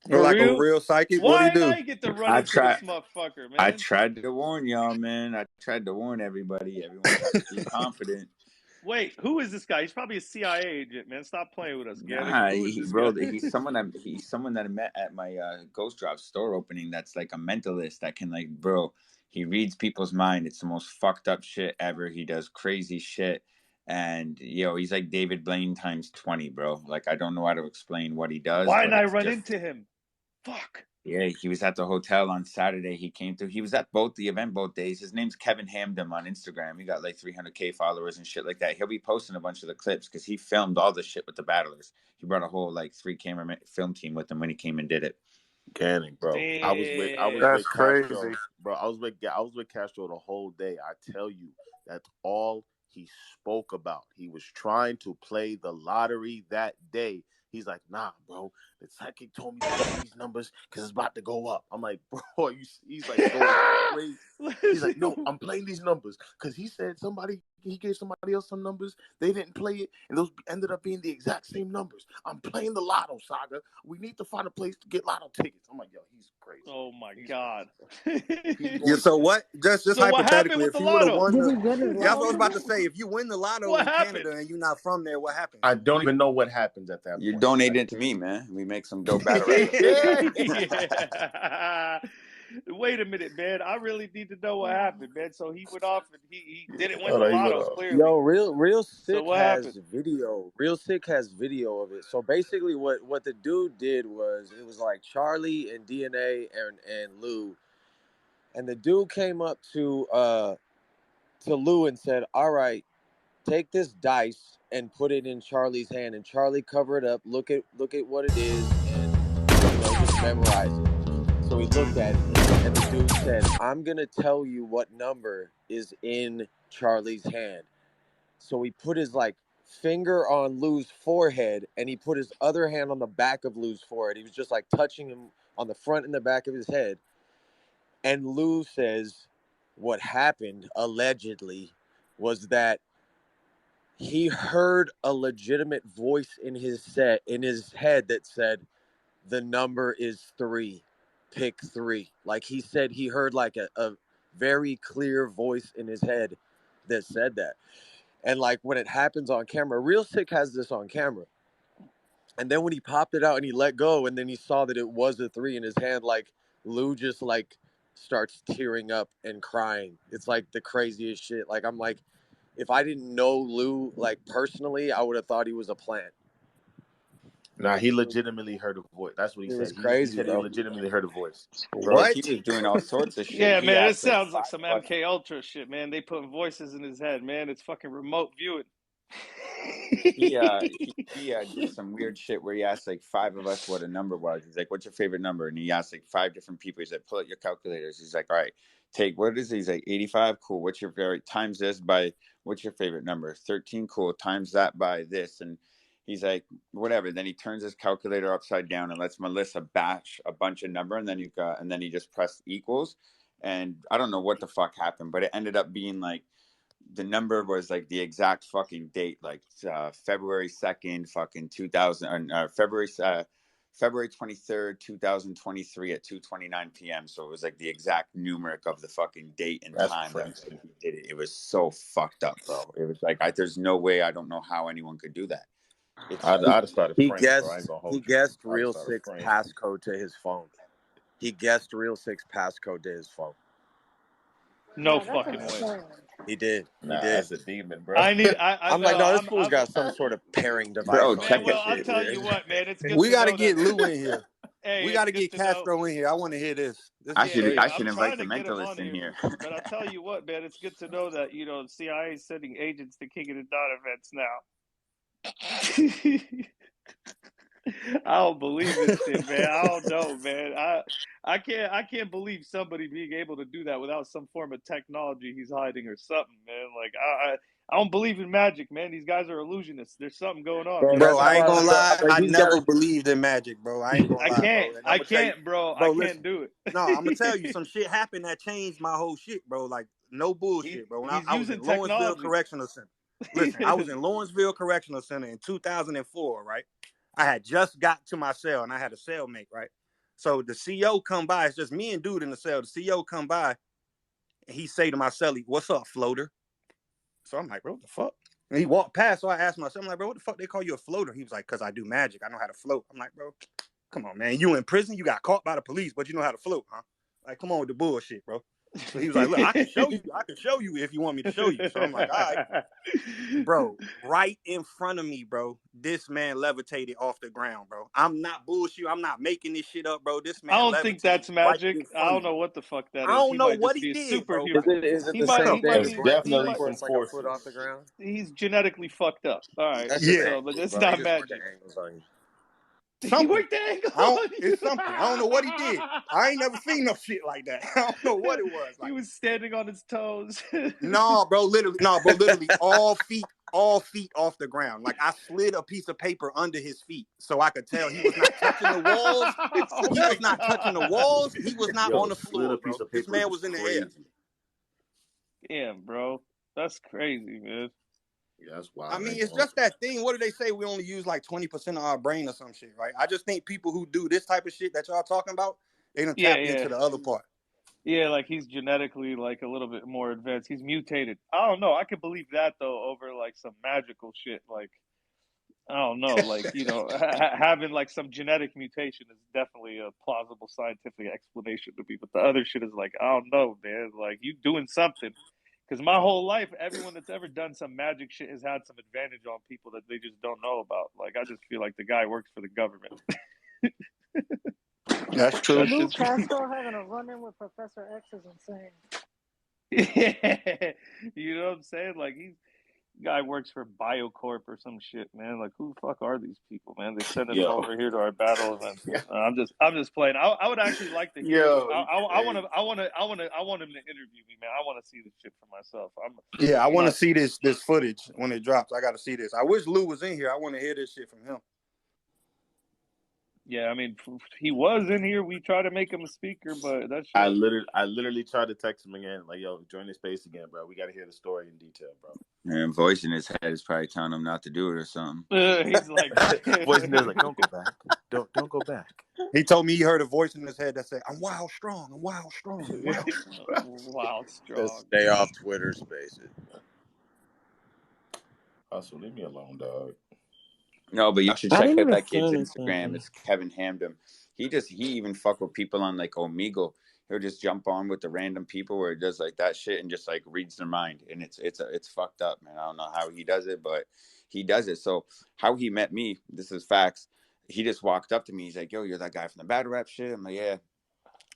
For like a real? real psychic. What'd Why he did do? I get to run into this motherfucker, I man? tried to warn y'all, man. I tried to warn everybody. Everyone got too confident. Wait, who is this guy? He's probably a CIA agent, man. Stop playing with us, Gannick. Nah, Who is this bro, guy? he's someone that I met at my Ghost Drop store opening. That's like a mentalist that can like, bro. He reads people's mind. It's the most fucked up shit ever. He does crazy shit, and he's like David Blaine times 20, bro. Like I don't know how to explain what he does. Why but didn't I it's run just... into him? Fuck. Yeah, he was at the hotel on Saturday. He came through. He was at the event both days. His name's Kevin Hamdem on Instagram. He got like 300K followers and shit like that. He'll be posting a bunch of the clips because he filmed all the shit with the battlers. He brought a whole like 3-camera film team with him when he came and did it. Gannick, bro. Damn. I was with Castro, crazy. bro. I was with Castro the whole day. I tell you, that's all he spoke about. He was trying to play the lottery that day. He's like, nah, bro. The psychic told me to play these numbers because it's about to go up. I'm like, bro, he's like going crazy. He's like, no, I'm playing these numbers because he said he gave somebody else some numbers. They didn't play it, and those ended up being the exact same numbers. I'm playing the lotto, Saga. We need to find a place to get lotto tickets. I'm like, yo, he's crazy. Oh my God. Yeah, so what? Just So what happened hypothetically, with if the you would have lotto? won Did the... he win his Yeah, that's what I was lotto? about to say. If you win the lotto What in happened? Canada and you're not from there, what happens? I don't even know what happens at that You point. donate it to me, man. We make some dope battle rap. Yeah. Wait a minute, man. I really need to know what happened, man. So he went off and he didn't win the lotto, clearly. Yo, real sick So what has happened? video. Real sick has video of it. So basically, what the dude did was it was like Charlie and DNA and Lou, and the dude came up to Lou and said, "All right, take this dice and put it in Charlie's hand." And Charlie covered it up. Look at what it is, and just memorize it. So he looked at it, and the dude said, "I'm gonna tell you what number is in Charlie's hand." So he put his finger on Lou's forehead, and he put his other hand on the back of Lou's forehead. He was just like touching him on the front and the back of his head. And Lou says what happened allegedly was that he heard a legitimate voice in his head that said, "The number is 3. Pick 3." Like he said he heard like a very clear voice in his head that said that. And like when it happens on camera, Real Sick has this on camera. And then when he popped it out and he let go and then he saw that it was a 3 in his hand, like Lou just like starts tearing up and crying. It's like the craziest shit. Like I'm like, if I didn't know Lou like personally, I would have thought he was a plant. Nah, he legitimately heard a voice. That's what he It said. was He crazy, said he bro. legitimately heard a voice. Bro, What? he was doing all sorts of shit. Yeah, He man, it asked, like, sounds like 5 some questions. MK Ultra shit, man. They putting voices in his head, man. It's fucking remote viewing. He did some weird shit where he asked like 5 of us what a number was. He's like, "What's your favorite number?" And he asked like 5 different people. He's like, "Pull out your calculators." He's like, "All right, take what is it?" He's like, 85. Cool. What's your favorite? Times this by what's your favorite number? 13. Cool. Times that by this. And he's like, whatever. Then he turns his calculator upside down and lets Melissa batch a bunch of number, and then he just pressed equals. And I don't know what the fuck happened, but it ended up being like the number was like the exact fucking date, like February 2nd, fucking 2000, February 23rd, 2023 at 2:29 p.m. So it was like the exact numeric of the fucking date and time that he did it. It was so fucked up, bro. It was like, there's no way. I don't know how anyone could do that. I'd have started He praying, bro. I ain't gonna hold he you. guessed I'd Real started Sick's praying. passcode to his phone. He guessed Real Sick's passcode to his phone. No Yeah, that's fucking way. insane. He did. Nah, He did. that's a demon, bro. I'm like, no, this fool's got some sort of pairing device. Bro, on check him. Man, well, it. I'll tell you what, man. It's good We to got to know get that. Lou in here. Hey, We it's got to good get to know. Castro in here. I want to hear this. This I is should crazy. I should I'm invite trying the to get him on mentalist in here. But I'll tell you what, man. It's good to know that, the CIA is sending agents to King of the Dot events now. I don't believe this shit, man. I don't know, man. I can't believe somebody being able to do that without some form of technology he's hiding or something, man. Like I don't believe in magic, man. These guys are illusionists. There's something going on, man. Bro, I ain't gonna lie. Like, I he's never gotta- believed in magic, bro. I ain't gonna lie, bro. And I I'ma tell you, can't, bro. bro, I listen. can't do it. No, I'm gonna tell you some shit happened that changed my whole shit, bro. Like no bullshit, bro. When He's I was using in Lawrenceville technology. Correctional Center. Listen, I was in Lawrenceville Correctional Center in 2004, right? I had just got to my cell and I had a cellmate, right? So the CO come by. It's just me and dude in the cell. The CO come by and he say to my cellie, "What's up, floater?" So I'm like, bro, what the fuck? And he walked past. So I asked myself, I'm like, bro, what the fuck they call you a floater? He was like, because I do magic. I know how to float. I'm like, bro, come on, man. You in prison? You got caught by the police, but you know how to float, huh? Like, come on with the bullshit, bro. So he was like, look, I can show you if you want me to show you. So I'm like, all right. Bro, right in front of me, bro, this man levitated off the ground, bro. I'm not bullshit. I'm not making this shit up, bro. This I man don't think levitated that's right in magic. I front don't of me. know what the fuck that I is. don't He know might what just he be a did, bro. superhuman. Is it the same He thing might That's as be Red he Keys, definitely might where some it's like a foot off the forces. ground? he's genetically fucked up. All right. That's just Yeah. So, but angles, it's bro. He not just worked the magic. angles on you. He Something. worked the angle on It's you. something. I don't know what he did. I ain't never seen no shit like that. I don't know what it was. He Like, was standing on his toes. no, bro, literally all feet off the ground. Like I slid a piece of paper under his feet so I could tell he was not touching the walls. Oh He my was not touching the God. walls. He was not Yo, on the slit a floor, piece bro. of This paper man is was in the air. crazy. Damn, bro. That's crazy, man. Yeah, that's I wild. I mean, ain't it's gonna hold just that thing. What do they say? We only use like 20% of our brain or some shit, right? I just think people who do this type of shit that y'all talking about, they done Yeah, tapped yeah. into the other part. Yeah, like he's genetically like a little bit more advanced. He's mutated. I don't know. I could believe that though over like some magical shit. Like I don't know. Like having like some genetic mutation is definitely a plausible scientific explanation to me. But the other shit is like I don't know, man. Like you doing something. Because my whole life, everyone that's ever done some magic shit has had some advantage on people that they just don't know about. Like I just feel like the guy works for the government. That's true. That's Lou just Castro having a run-in with Professor X is insane. yeah. You know what I'm saying? Like he's guy works for Biocorp or some shit, man. Like who the fuck are these people, man? They sending him yo. over here to our battle events. I'm just playing. I would actually like to hear. Yo, I want him to interview me, man. I want to see this shit for myself. Yeah, I I'm want to not. see this footage when it drops. I got to see this. I wish Lou was in here. I want to hear this shit from him. Yeah, I mean, he was in here. We tried to make him a speaker, but that shit. I literally tried to text him again, like, yo, join the space again, bro. We got to hear the story in detail, bro. And voice in his head is probably telling him not to do it or something. He's like, Voice in there's like, don't go back. Don't go back. He told me he heard a voice in his head that said, "I'm wild strong. I'm wild strong. I'm wild strong." wow, strong. Just stay off Twitter Spaces. Also, leave me alone, dog. No, but you should I check didn't out even that kid's say Instagram. anything. It's Kevin Hamden. He even fuck with people on like Omegle. He'll just jump on with the random people where he does like that shit and just like reads their mind. And it's fucked up, man. I don't know how he does it, but he does it. So how he met me, this is facts. He just walked up to me. He's like, yo, you're that guy from the battle rap shit? I'm like, yeah.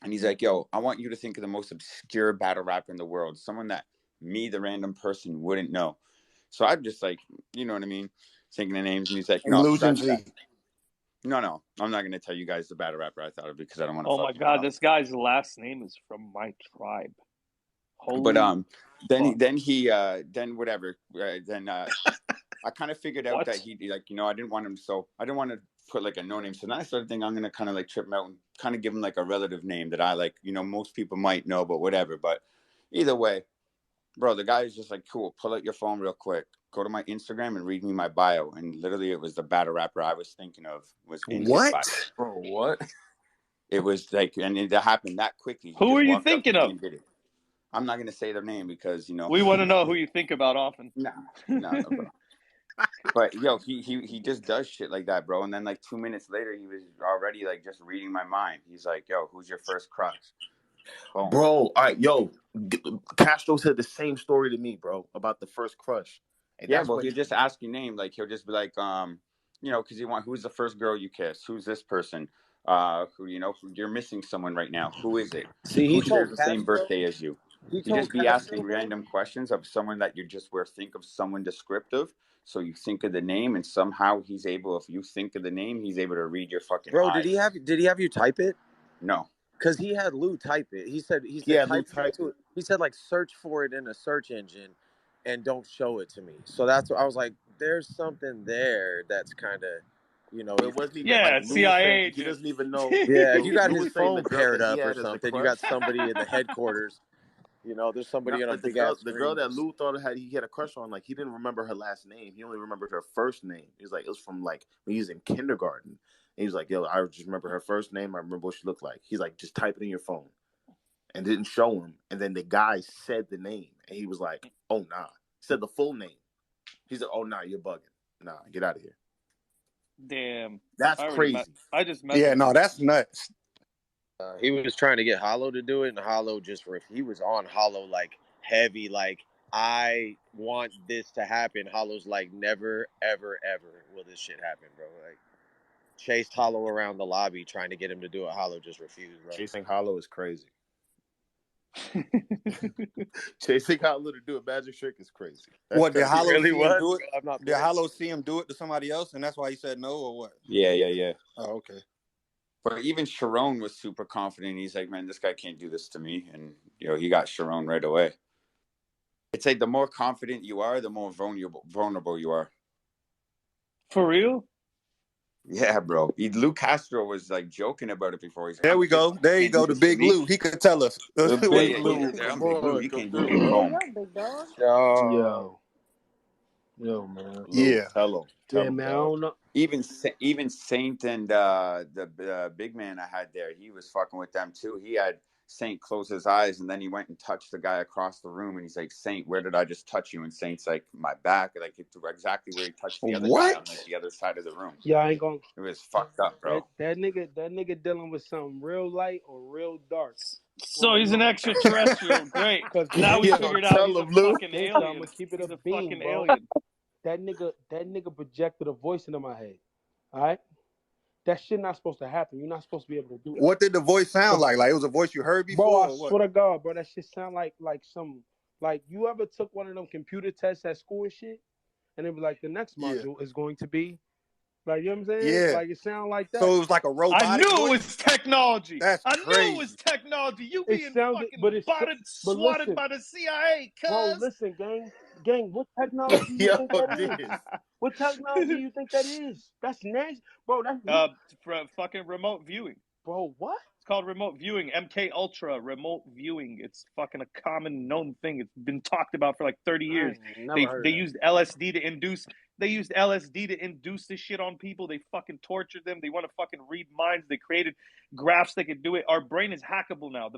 And he's like, yo, I want you to think of the most obscure battle rapper in the world. Someone that me, the random person, wouldn't know. So I'm just like, you know what I mean? Thinking of names. And he's like, no, Illusion scratch that. Z. No. I'm not going to tell you guys the battle rapper I thought of because I don't want to Oh fuck my you god, up. this guy's last name is from my tribe. Holy But fuck. then whatever. Then I kind of figured out What? that he like, I didn't want him. So I didn't want to put like a no name. So then I started thinking I'm going to kind of like trip him out and kind of give him like a relative name that I like, most people might know, but whatever. But either way, bro, the guy is just like, cool, pull out your phone real quick. Go to my Instagram and read me my bio. And literally it was the battle rapper I was thinking of was in his bio. What? Bro, what? It was like, and it happened that quickly. He Who just are you walked up to thinking me of? and did it. I'm not going to say their name because, We want to know who you think about often. no, bro. But yo, he just does shit like that, bro. And then like 2 minutes later, he was already like just reading my mind. He's like, yo, who's your first crush? Boom. Bro, all right, yo, Castro said the same story to me, bro, about the first crush. And Yeah, that's well, when he'll just ask your name. Like he'll just be like, because who's the first girl you kissed? Who's this person? Who you're missing someone right now. Who is it? See, Who shares the same birthday as you? he He just told be Castro, asking bro. random questions of someone that you just think of someone descriptive. So you think of the name, and somehow he's able. If you think of the name, he's able to read your fucking Bro, eyes. did he have you type it? No. Because he had Lou type it. He said Yeah, Lou type typed into it. it. He said like search for it in a search engine and don't show it to me. So that's what I was like, there's something there that's kind of, But it wasn't even like Yeah, Lou was CIA saying he agent. doesn't even know. yeah, if you got Lou his was saying the phone girl paired that he up or had as a something, you got crush. somebody in the headquarters, You know, there's somebody on a But the big ass girl screen. that Lou thought he had a crush on, like he didn't remember her last name. He only remembered her first name. He was like, it was from like when he was in kindergarten. And he was like, yo, I just remember her first name. I remember what she looked like. He's like, just type it in your phone, and didn't show him. And then the guy said the name, and he was like, oh nah. Said the full name. He's like, oh nah, you're bugging. Nah, get out of here. Damn. That's crazy. I just met Yeah, him. no, that's nuts. He was trying to get Hollow to do it, and Hollow just he was on Hollow like heavy, like I want this to happen. Hollow's like, never, ever, ever will this shit happen, bro. Like chased Hollow around the lobby trying to get him to do it. Hollow just refused, bro. Chasing Hollow is crazy. Chasing Hollow to do a magic trick is crazy. That's What, did crazy. Hollow really see him was? do it? I'm not Did Hollow see him do it to somebody else, and that's why he said no, or what? Yeah. Oh, okay. But even Sharon was super confident. He's like, man, this guy can't do this to me. And, he got Sharon right away. It's like the more confident you are, the more vulnerable you are. For real? Yeah, bro. Lou Castro was like joking about it before. He's like, There we go. There you go. The big Lou. He could tell us. The What big the Lou. I'm Big Lou. You can't do me Hey, wrong. yo, big dog. Yo, man. Lou, Yeah. tell him, Man, I dog. don't know. Even Saint and the big man I had there, he was fucking with them too. He had Saint close his eyes, and then he went and touched the guy across the room, and he's like, Saint, where did I just touch you? And Saint's like, my back, like exactly where he touched the other guy on like the other side of the room. Yeah, I ain't gonna. It was fucked up, bro. That nigga dealing with something real light or real dark. So he's an extraterrestrial. Great. Now we figured out he's a fucking I'm alien. gonna keep it He's a a beam, fucking bro. alien. That nigga projected a voice into my head. All right, that shit not supposed to happen. You're not supposed to be able to do that. What did the voice sound like? Like it was a voice you heard before? Bro, I or what? swear to God, bro, that shit sound like some like you ever took one of them computer tests at school and shit, and it was like the next module is going to be like, you know what I'm saying? Yeah. Like it sound like that. So it was like a robotic I knew voice? it was technology. That's I crazy. knew it was technology. You It being sounded- fucking but it's- botted, but swatted listen. by the CIA, cuz. Bro, listen, gang, what technology you think that is? What technology you think that is? That's nasty. Bro, that's For fucking remote viewing. bro, what? It's called remote viewing. MK Ultra remote viewing. It's fucking a common known thing. It's been talked about for like 30 years. They used LSD to induce. They used LSD to induce this shit on people. They fucking tortured them. They want to fucking read minds. They created graphs that could do it. Our brain is hackable now.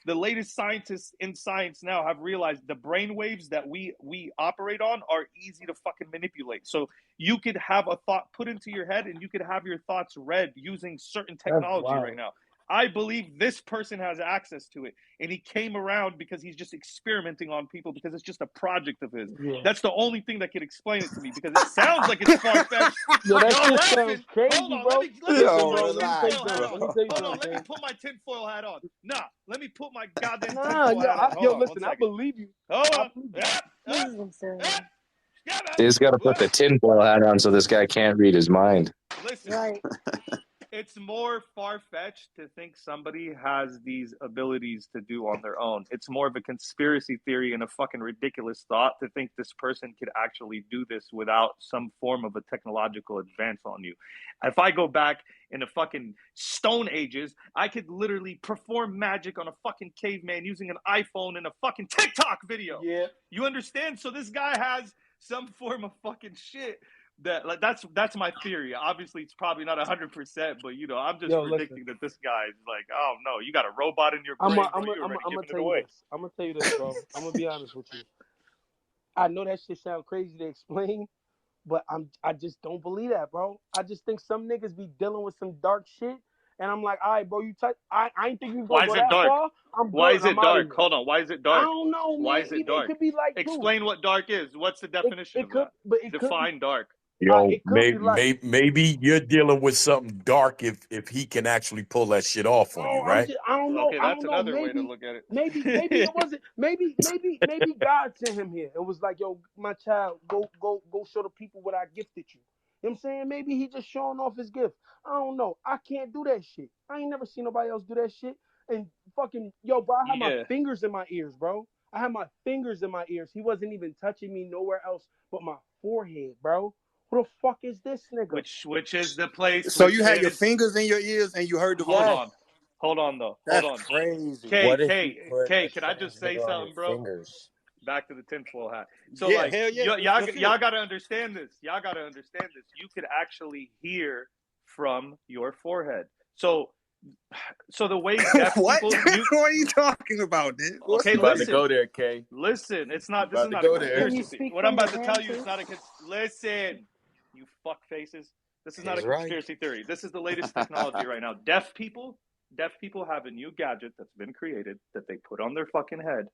The latest scientists in science now have realized the brain waves that we operate on are easy to fucking manipulate. So you could have a thought put into your head, and you could have your thoughts read using certain technology right now. I believe this person has access to it, and he came around because he's just experimenting on people because it's just a project of his. Yeah. That's the only thing that can explain it to me because it sounds like it's far-fetched. Yo, that Y'all shit laughing. sounds crazy, Hold on, bro. let me put my tinfoil hat on. Let me tell you Hold on, something. let me put my tinfoil hat on. Nah, let me put my goddamn Nah, tinfoil hat on. yo, Hold on, listen, one I believe you. Hold on. This is insane. He's got to put the tinfoil hat on so this guy can't read his mind. Listen, Right. it's more far-fetched to think somebody has these abilities to do on their own. It's more of a conspiracy theory and a fucking ridiculous thought to think this person could actually do this without some form of a technological advance on you. If I go back in the fucking Stone Ages, I could literally perform magic on a fucking caveman using an iPhone and a fucking TikTok video. Yeah. You understand? So this guy has some form of fucking shit. That's my theory. Obviously, it's probably not 100%, but I'm just predicting that this guy is like, oh no, you got a robot in your brain, bro. You're already giving it away. I'm gonna tell you this, bro. I'm gonna be honest with you. I know that shit sounds crazy to explain, but I just don't believe that, bro. I just think some niggas be dealing with some dark shit, and I'm like, all right, bro, I ain't think you gonna go that far. Why is it dark? Hold on. Why is it dark? I don't know, man. Why is it dark? It could be like explain what dark is. What's the definition of that? Define dark. Yo, maybe you're dealing with something dark if he can actually pull that shit off on you, right? I don't know. Okay, that's another way to look at it. Maybe it wasn't. Maybe God sent him here. It was like, yo, my child, go show the people what I gifted you. You know what I'm saying? Maybe he just showing off his gift. I don't know. I can't do that shit. I ain't never seen nobody else do that shit. And fucking, yo, bro, I had my fingers in my ears, bro. I had my fingers in my ears. He wasn't even touching me nowhere else but my forehead, bro. Who the fuck is this nigga? Which is the place? So you had your fingers in your ears and you heard the voice. Hold on though. That's Hold on. crazy. What if you put a Can I just say transmitter on your something, bro? fingers? Back to the tinfoil hat. So Yeah, like hell yeah. y'all gotta understand this. Y'all gotta understand this. You could actually hear from your forehead. So the way deaf What? people you What are you talking about, dude? What? okay, You about to listen. go there, K. Listen, it's You not. This is about to not a go there. Can conspiracy you theory. speak What I'm from your about to tell hand you is too? not a. Listen, you fuck faces. This is not a He's right. conspiracy theory. This is the latest technology right now. Deaf people have a new gadget that's been created that they put on their fucking head,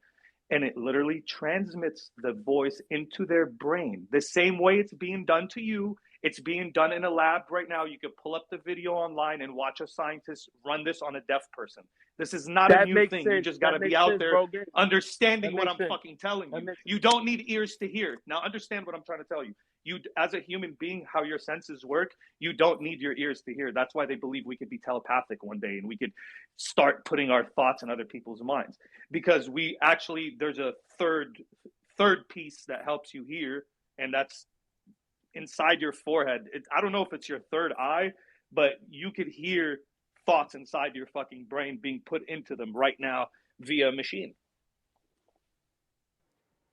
and it literally transmits the voice into their brain. The same way it's being done to you, it's being done in a lab right now. You could pull up the video online and watch a scientist run this on a deaf person. This is not a That new makes thing. You sense. just got to That be makes out sense, there bro. Gang. understanding That what makes I'm sense. fucking telling That you. makes You don't need ears to hear. Now understand what I'm trying to tell you. You, as a human being, how your senses work, you don't need your ears to hear. That's why they believe we could be telepathic one day and we could start putting our thoughts in other people's minds, because we actually, there's a third piece that helps you hear, and that's inside your forehead. I don't know if it's your third eye, but you could hear thoughts inside your fucking brain being put into them right now via a machine.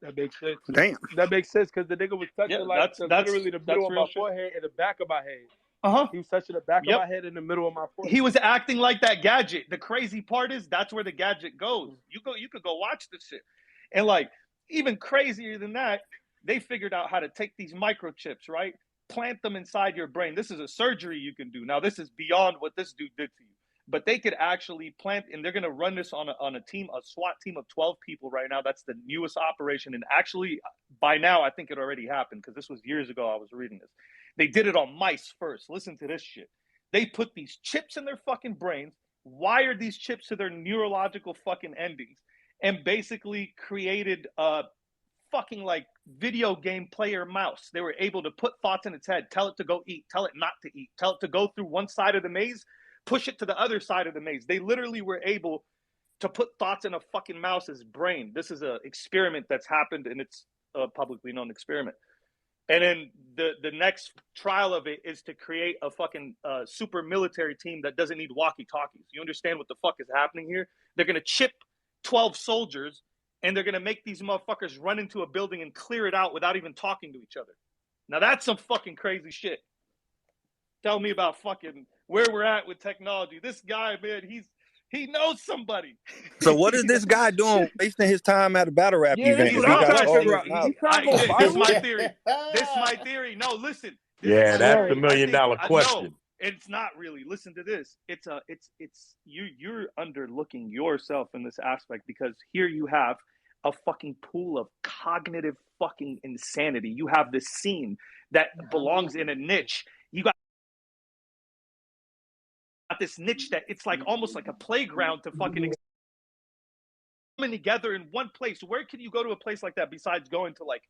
That makes sense. Damn. That makes sense because the nigga was touching Yeah, like literally the middle that's of real my shit. forehead and the back of my head. Uh-huh. He was touching the back of Yep. my head and the middle of my forehead. He was acting like that gadget. The crazy part is that's where the gadget goes. You could go watch this shit. And like, even crazier than that, they figured out how to take these microchips, right? Plant them inside your brain. This is a surgery you can do. Now, this is beyond what this dude did to you. But they could actually plant, and they're going to run this on a team, a SWAT team of 12 people right now. That's the newest operation. And actually, by now, I think it already happened because this was years ago I was reading this. They did it on mice first. Listen to this shit. They put these chips in their fucking brains, wired these chips to their neurological fucking endings, and basically created a fucking like video game player mouse. They were able to put thoughts in its head, tell it to go eat, tell it not to eat, tell it to go through one side of the maze, push it to the other side of the maze. They literally were able to put thoughts in a fucking mouse's brain. This is an experiment that's happened, and it's a publicly known experiment. And then the next trial of it is to create a fucking super military team that doesn't need walkie-talkies. You understand what the fuck is happening here? They're going to chip 12 soldiers, and they're going to make these motherfuckers run into a building and clear it out without even talking to each other. Now, that's some fucking crazy shit. Tell me about fucking where we're at with technology. This guy, man, he knows somebody. So what is this guy doing, wasting his time at a battle rap Yeah, event that's He's if what he I'm not got trying to all wasting. figure this out. knowledge? He's trying to go This viral. my theory. This my theory. No, listen. This is Yeah, my that's the theory. $1 million No, question. it's not really. Listen to this. It's you're underlooking yourself in this aspect, because here you have a fucking pool of cognitive fucking insanity. You have this scene that belongs in a niche. You got this niche that it's like almost like a playground to fucking coming together in one place. Where can you go to a place like that besides going to, like,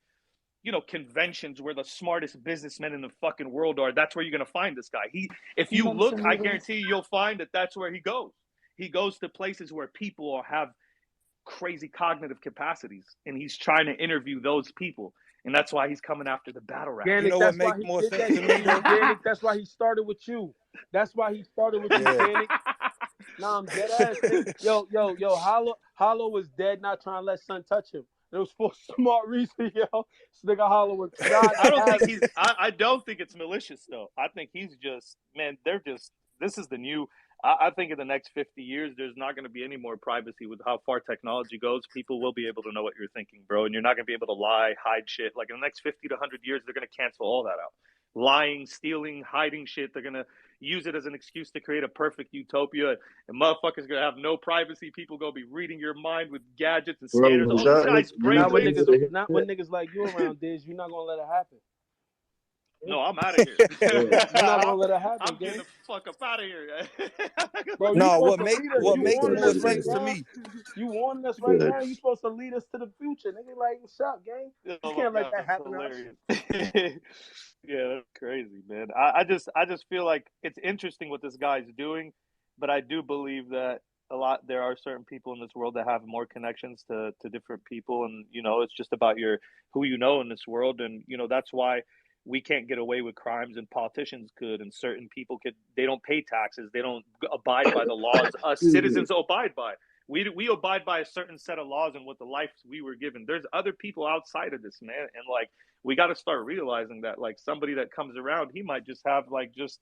conventions where the smartest businessmen in the fucking world are? That's where you're going to find this guy. If you look, I guarantee you'll find that that's where he goes. He goes to places where people have crazy cognitive capacities, and he's trying to interview those people. And that's why he's coming after the battle rap. You know what makes more sense to me, though? Danik, that's why he started with you. That's why he started with you, Danik. Nah, I'm dead ass. Yo, Hollow was dead, not trying to let Son touch him. It was for smart reason, yo. This nigga Hollow was not. I don't think it's malicious, though. I think he's just, man, this is the new. I think in the next 50 years, there's not going to be any more privacy with how far technology goes. People will be able to know what you're thinking, bro, and you're not going to be able to lie, hide shit. Like, in the next 50 to 100 years, they're going to cancel all that out. Lying, stealing, hiding shit. They're going to use it as an excuse to create a perfect utopia, and motherfuckers going to have no privacy. People going to be reading your mind with gadgets and scanners. Was Oh, this that guy's Not when brainwaves. niggas like you around, Diz. You're not gonna let it happen. No, I'm out of here. You're not gonna let it happen, I'm gang. getting the fuck up out of here. Bro, you No, supposed what to make lead us. what You makes warning more us right sense to now. me? You warning us right now. You supposed to lead us to the future, nigga. Like, what's up, gang? You Oh my can't let God, that that's happen to us. hilarious. Yeah, that's crazy, man. I just feel like it's interesting what this guy's doing, but I do believe that there are certain people in this world that have more connections to different people, and it's just about who you know in this world, and that's why we can't get away with crimes and politicians could, and certain people could. They don't pay taxes. They don't abide by the laws us citizens abide by. We abide by a certain set of laws and what the life we were given. There's other people outside of this, man, and like we got to start realizing that like somebody that comes around, he might just have like just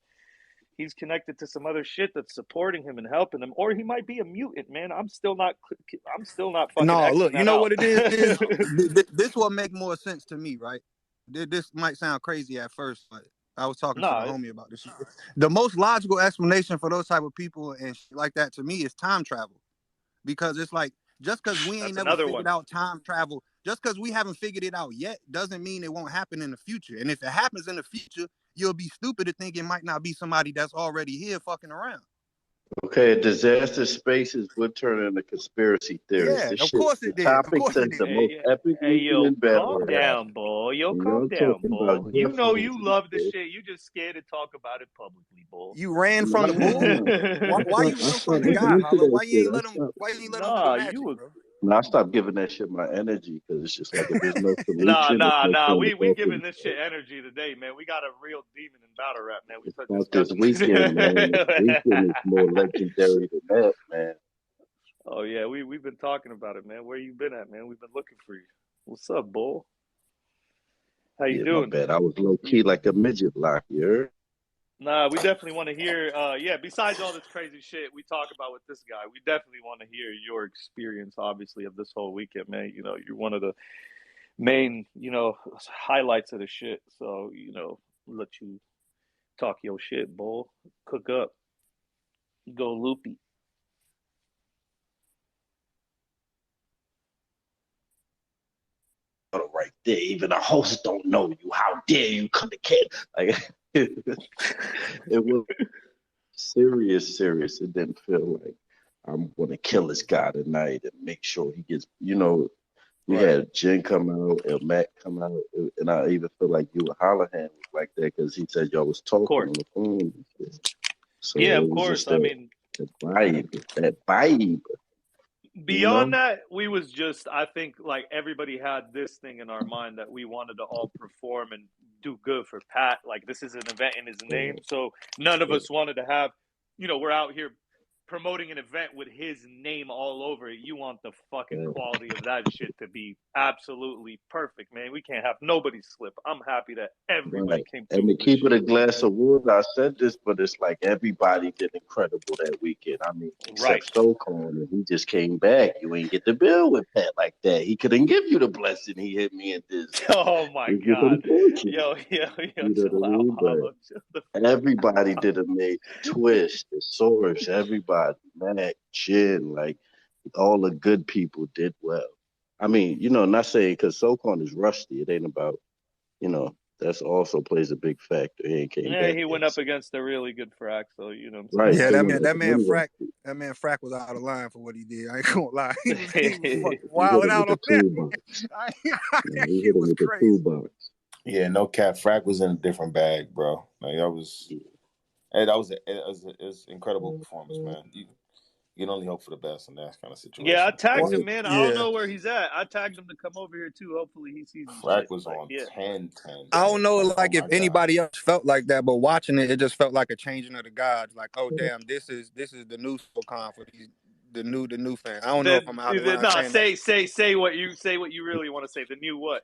he's connected to some other shit that's supporting him and helping him, or he might be a mutant, man. I'm still not fucking No, Xing look, you that know out. what it is this will make more sense to me, right? This might sound crazy at first, but I was talking to the No, homie about this shit. The most logical explanation for those type of people and shit like that to me is time travel, because it's like just because we ain't that's never another figured one. out time travel, just because we haven't figured it out yet, doesn't mean it won't happen in the future. And if it happens in the future, you'll be stupid to think it might not be somebody that's already here fucking around. Okay, disaster spaces would turn into conspiracy theories. Yeah, This of shit, course the it did. Of topic course it says did. the most Hey, epic hey, weekend yo, in battle calm rap. down, boy. Yo, And calm y'all down, talking boy. about You know UFOs you and love this shit. shit. You just scared to talk about it publicly, boy. You ran from the bull? Nah, Why you I run from stopped the looking guy, into Hollow? that shit. I stopped. Why you ain't let him do the Nah, you magic, was bro? I stopped giving that shit my energy because it's just like if there's no solution, there's no nah. point of We talking. giving this shit energy today, man. We got a real demon in battle rap, man. We It's put this about this got weekend, man. This weekend is more legendary than that, man. Oh yeah, we've been talking about it, man. Where you been at, man? We've been looking for you. What's up, bull? How you Yeah, my doing? bad. I was low key like a midget lock, you heard? Nah, we definitely want to hear. Yeah, besides all this crazy shit we talk about with this guy, we definitely want to hear your experience, obviously, of this whole weekend, man. You know, you're one of the main, highlights of the shit. So, let you talk your shit, bull. Cook up, go loopy. Right there, even the host don't know you. How dare you come to camp? Like it was serious. It didn't feel like I'm gonna kill this guy tonight and make sure he gets. We Right. had Jen come out, El Mac come out, and I even feel like you and Hollahan was like that because he said y'all was Of talking course. on the phone. And shit. So Yeah, of it was course. just I mean, that vibe, you beyond know. that, we was just, I think, like everybody had this thing in our mind that we wanted to all perform and do good for Pat. Like this is an event in his name, so none of us wanted to have, we're out here promoting an event with his name all over it. You want the fucking quality of that shit to be absolutely perfect, man. We can't have nobody slip. I'm happy that everybody Right. came And through to with this keep it a shit, glass man. of water, I said this, but it's like everybody did incredible that weekend. I mean, Right. except SoCon, and he just came back. You ain't get the bill with Pat like that. He couldn't give you the blessing he hit me and this. Oh my It's just god. unfortunate. Yo, You know chill what I out, mean? Hollow. But Chill the everybody did amazing. Twist, the Source, everybody, Mac, Chin, like all the good people did well. I mean, not saying because SoCon is rusty. It ain't about, that's also plays a big factor. He ain't came Yeah, back he yet. went up against a really good frack, so you know what Right. Yeah, So that when man, at that the man end Frack, rusty, that man Frack was out of line for what he did. I ain't gonna lie. He was I'm fucking he hit wilding him with out the on that. toolbox. That He hit shit him was with the crazy. toolbox. Yeah, no cap. Frack was in a different bag, bro. Like that was, hey, it was incredible performance, man. You can only hope for the best in that kind of Yeah, I situation. tagged Well, him, man. I don't yeah. know where he's at. I tagged him to come over here too. Hopefully he sees his Frack shit. was But on yeah. 10, 10, I 10. don't know, Like, oh like if my god. anybody else felt like that, but watching it, it just felt like a changing of the gods. Like, oh damn, this is the new SoCon for these the new fan. I don't know if Then I'm out of line no, saying that. say what you really want to say. The new what?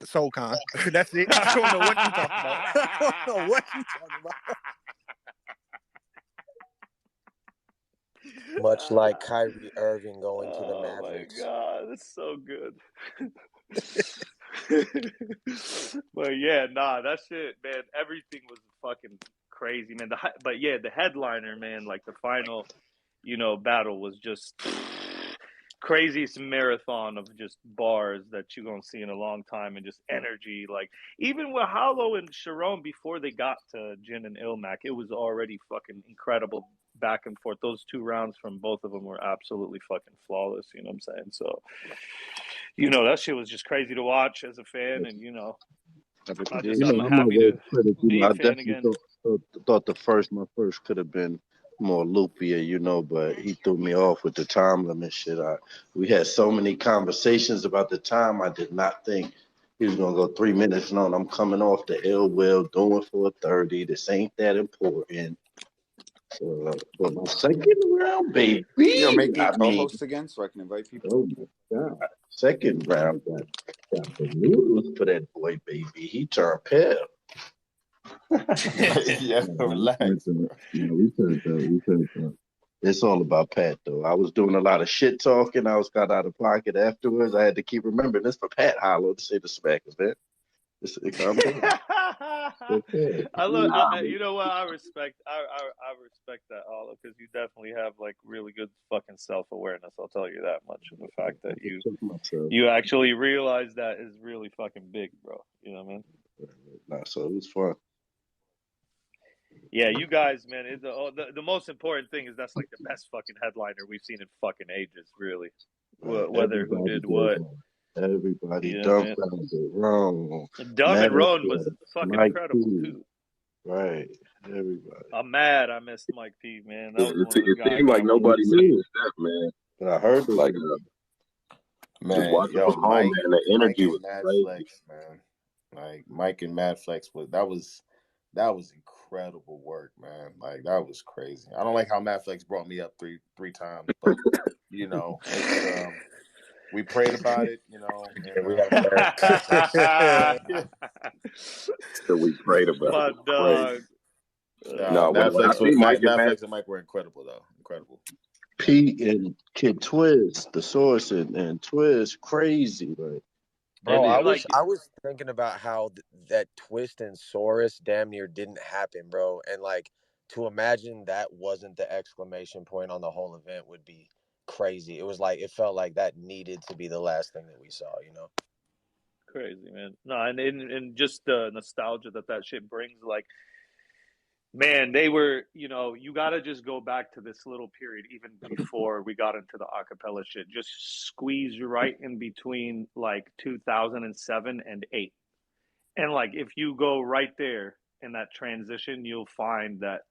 SoCon. That's it. I don't know what you talking about. I don't know what you talking about. Much like Kyrie Irving going to the Oh my Mavericks. god, that's so good. But yeah, nah, that shit, man. Everything was fucking crazy, man. But yeah, the headliner, man, like the final, battle was just craziest marathon of just bars that you're gonna see in a long time, and just energy. Like even with Hollow and Sharon before they got to Jin and Ilmac, it was already fucking incredible back and forth. Those 2 rounds from both of them were absolutely fucking flawless. You know what I'm saying? So, that shit was just crazy to watch as a fan, and I'm I'm not happy very to critical. be a I fan definitely again. thought my first could have been more loopier, but he threw me off with the time limit shit. We had so many conversations about the time. I did not think, He was gonna go 3 minutes long. I'm coming off the ill will, doing for a 30. This ain't that important. But my second round, baby. Yo, make me I mean, co-host again so I can invite people. oh my God. Second round got the news for that boy, baby. He turned pale. Yeah, relax, bro. We turned up. It's all about Pat, though. I was doing a lot of shit talking. I was got out of pocket afterwards. I had to keep remembering this for Pat Hollow to say the smackers, man. Calm down. Okay. I look. You know what? I respect. I respect that, Olive, because you definitely have like really good fucking self awareness. I'll tell you that much. And the fact that you actually realize that is really fucking big, bro. You know what I mean? Nah, so it was fun. Yeah, you guys, man. The most important thing is that's like the best fucking headliner we've seen in fucking ages, really. Whether who did what. Everybody You know what I mean? dumbfounded, wrong. Dumb and Roan was fucking Mike incredible P. too. Right, everybody. I'm mad I missed Mike P, man. That was one of It the guys seemed like I wanted nobody to see. missed that, man. But I heard this. Like, just Man, watching yo, from home, man, the energy Mike was and Mad crazy. Flex, man. Like Mike and Mad Flex that was incredible work, man. Like that was crazy. I don't like how Mad Flex brought me up three times, but you know, it's we prayed about it, you know, and We had a So we prayed about My it. It was dog. crazy. No, when I Mad see Mike and Flex Matt, and Mike were incredible though. Incredible. Pete and Kid Twist, the source and Twist, crazy, like. Bro, And I was thinking about how that Twist and Saurus damn near didn't happen, bro. And like to imagine that wasn't the exclamation point on the whole event would be crazy. It was like it felt like that needed to be the last thing that we saw, you know. crazy, man. No, and just the nostalgia that shit brings, like, man, they were, you got to just go back to this little period even before we got into the acapella shit. Just squeeze right in between like 2007 and 8. And like if you go right there in that transition, you'll find that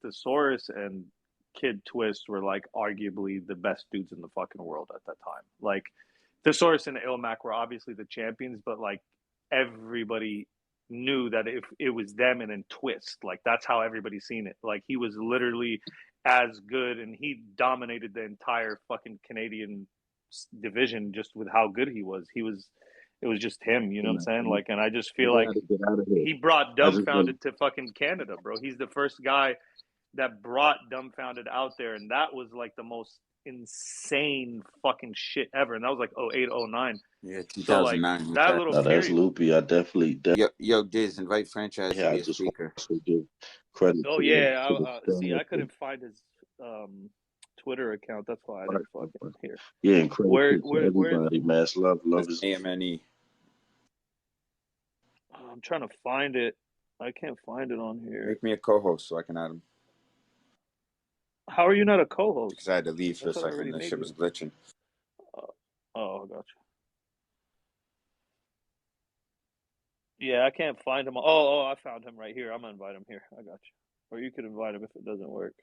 Thesaurus and Kid Twist were like arguably the best dudes in the fucking world at that time. Like Thesaurus and Ilmac were obviously the champions, but like everybody knew that if it was them and then Twist, like that's how everybody seen it. Like he was literally as good, and he dominated the entire fucking Canadian division just with how good he was. It was just him, you know what I'm saying? Like, and I just feel like he brought Dumbfounded to fucking Canada, bro. He's the first guy that brought Dumbfounded out there, and that was like the most insane fucking shit ever. And that was like 08, 09. Yeah, So like 2009. that little Now that's period. loopy. I definitely Yo, Diz, invite Franchise to I be a just speaker. want to give credit Oh to yeah, the see, I staff. couldn't find his Twitter account. That's why I didn't fucking hear. Yeah, and credit Where to everybody, man. Love is AMNE. I'm trying to find it. I can't find it on here. Make me a co-host so I can add him. How are you not a co-host? Because I had to leave for a second. That shit was glitching. Oh, gotcha. Yeah, I can't find him. Oh, I found him right here. I'm gonna invite him here. I got you. Or you could invite him if it doesn't work.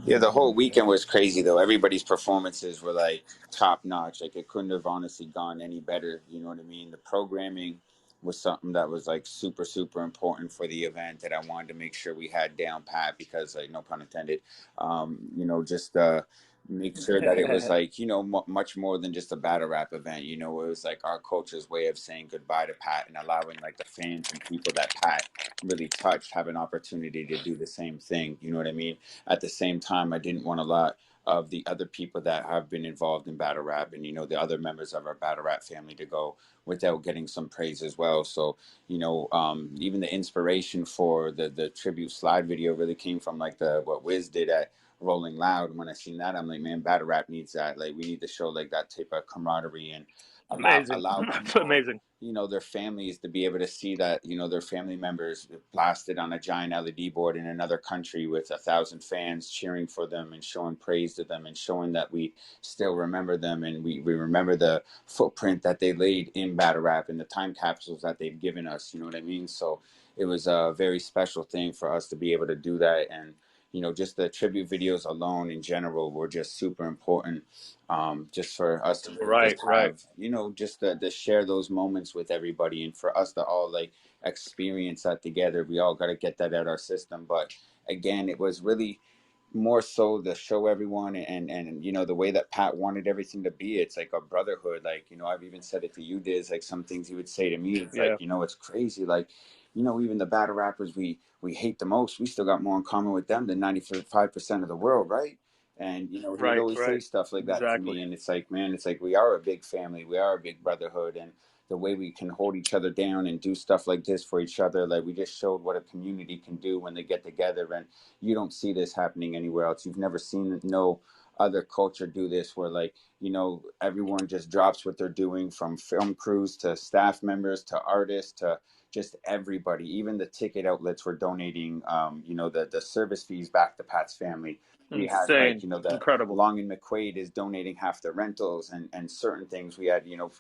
Yeah, the whole weekend was crazy though. Everybody's performances were like top notch. Like it couldn't have honestly gone any better. You know what I mean? The programming was something that was like super, super important for the event that I wanted to make sure we had down pat because, like, no pun intended, just make sure that it was like, much more than just a battle rap event. It was like our culture's way of saying goodbye to Pat and allowing like the fans and people that Pat really touched have an opportunity to do the same thing. You know what I mean? At the same time, I didn't want a lot of the other people that have been involved in battle rap and, the other members of our battle rap family to go without getting some praise as well. So, even the inspiration for the tribute slide video really came from like what Wiz did at Rolling Loud. And when I seen that, I'm like, man, battle rap needs that. Like we need to show like that type of camaraderie and allow people, amazing. Their families to be able to see that, their family members blasted on a giant LED board in another country with 1,000 fans cheering for them and showing praise to them and showing that we still remember them and we remember the footprint that they laid in battle rap and the time capsules that they've given us. You know what I mean? So it was a very special thing for us to be able to do that. And you know, just the tribute videos alone in general were just super important, just for us to really Right, just right. have, you know, just to share those moments with everybody, and for us to all like experience that together. We all got to get that out our system. But again, it was really more so to show everyone, and you know, the way that Pat wanted everything to be, it's like a brotherhood. Like, you know, I've even said it to you, Diz, like some things he would say to me, it's like, Yeah, you know, it's crazy, like, you know, even the battle rappers we hate the most, we still got more in common with them than 95% of the world, right? And you know, he would right, always say right. stuff like that to Exactly. me, and it's like, man, it's like we are a big family, we are a big brotherhood, and the way we can hold each other down and do stuff like this for each other, like we just showed what a community can do when they get together. And you don't see this happening anywhere else. You've never seen no other culture do this, where like, you know, everyone just drops what they're doing, from film crews to staff members to artists to just everybody. Even the ticket outlets were donating, you know, the service fees back to Pat's family. We had, like, Insane. you know, the Incredible. Long and McQuaid is donating half the rentals, and certain things. We had, you know,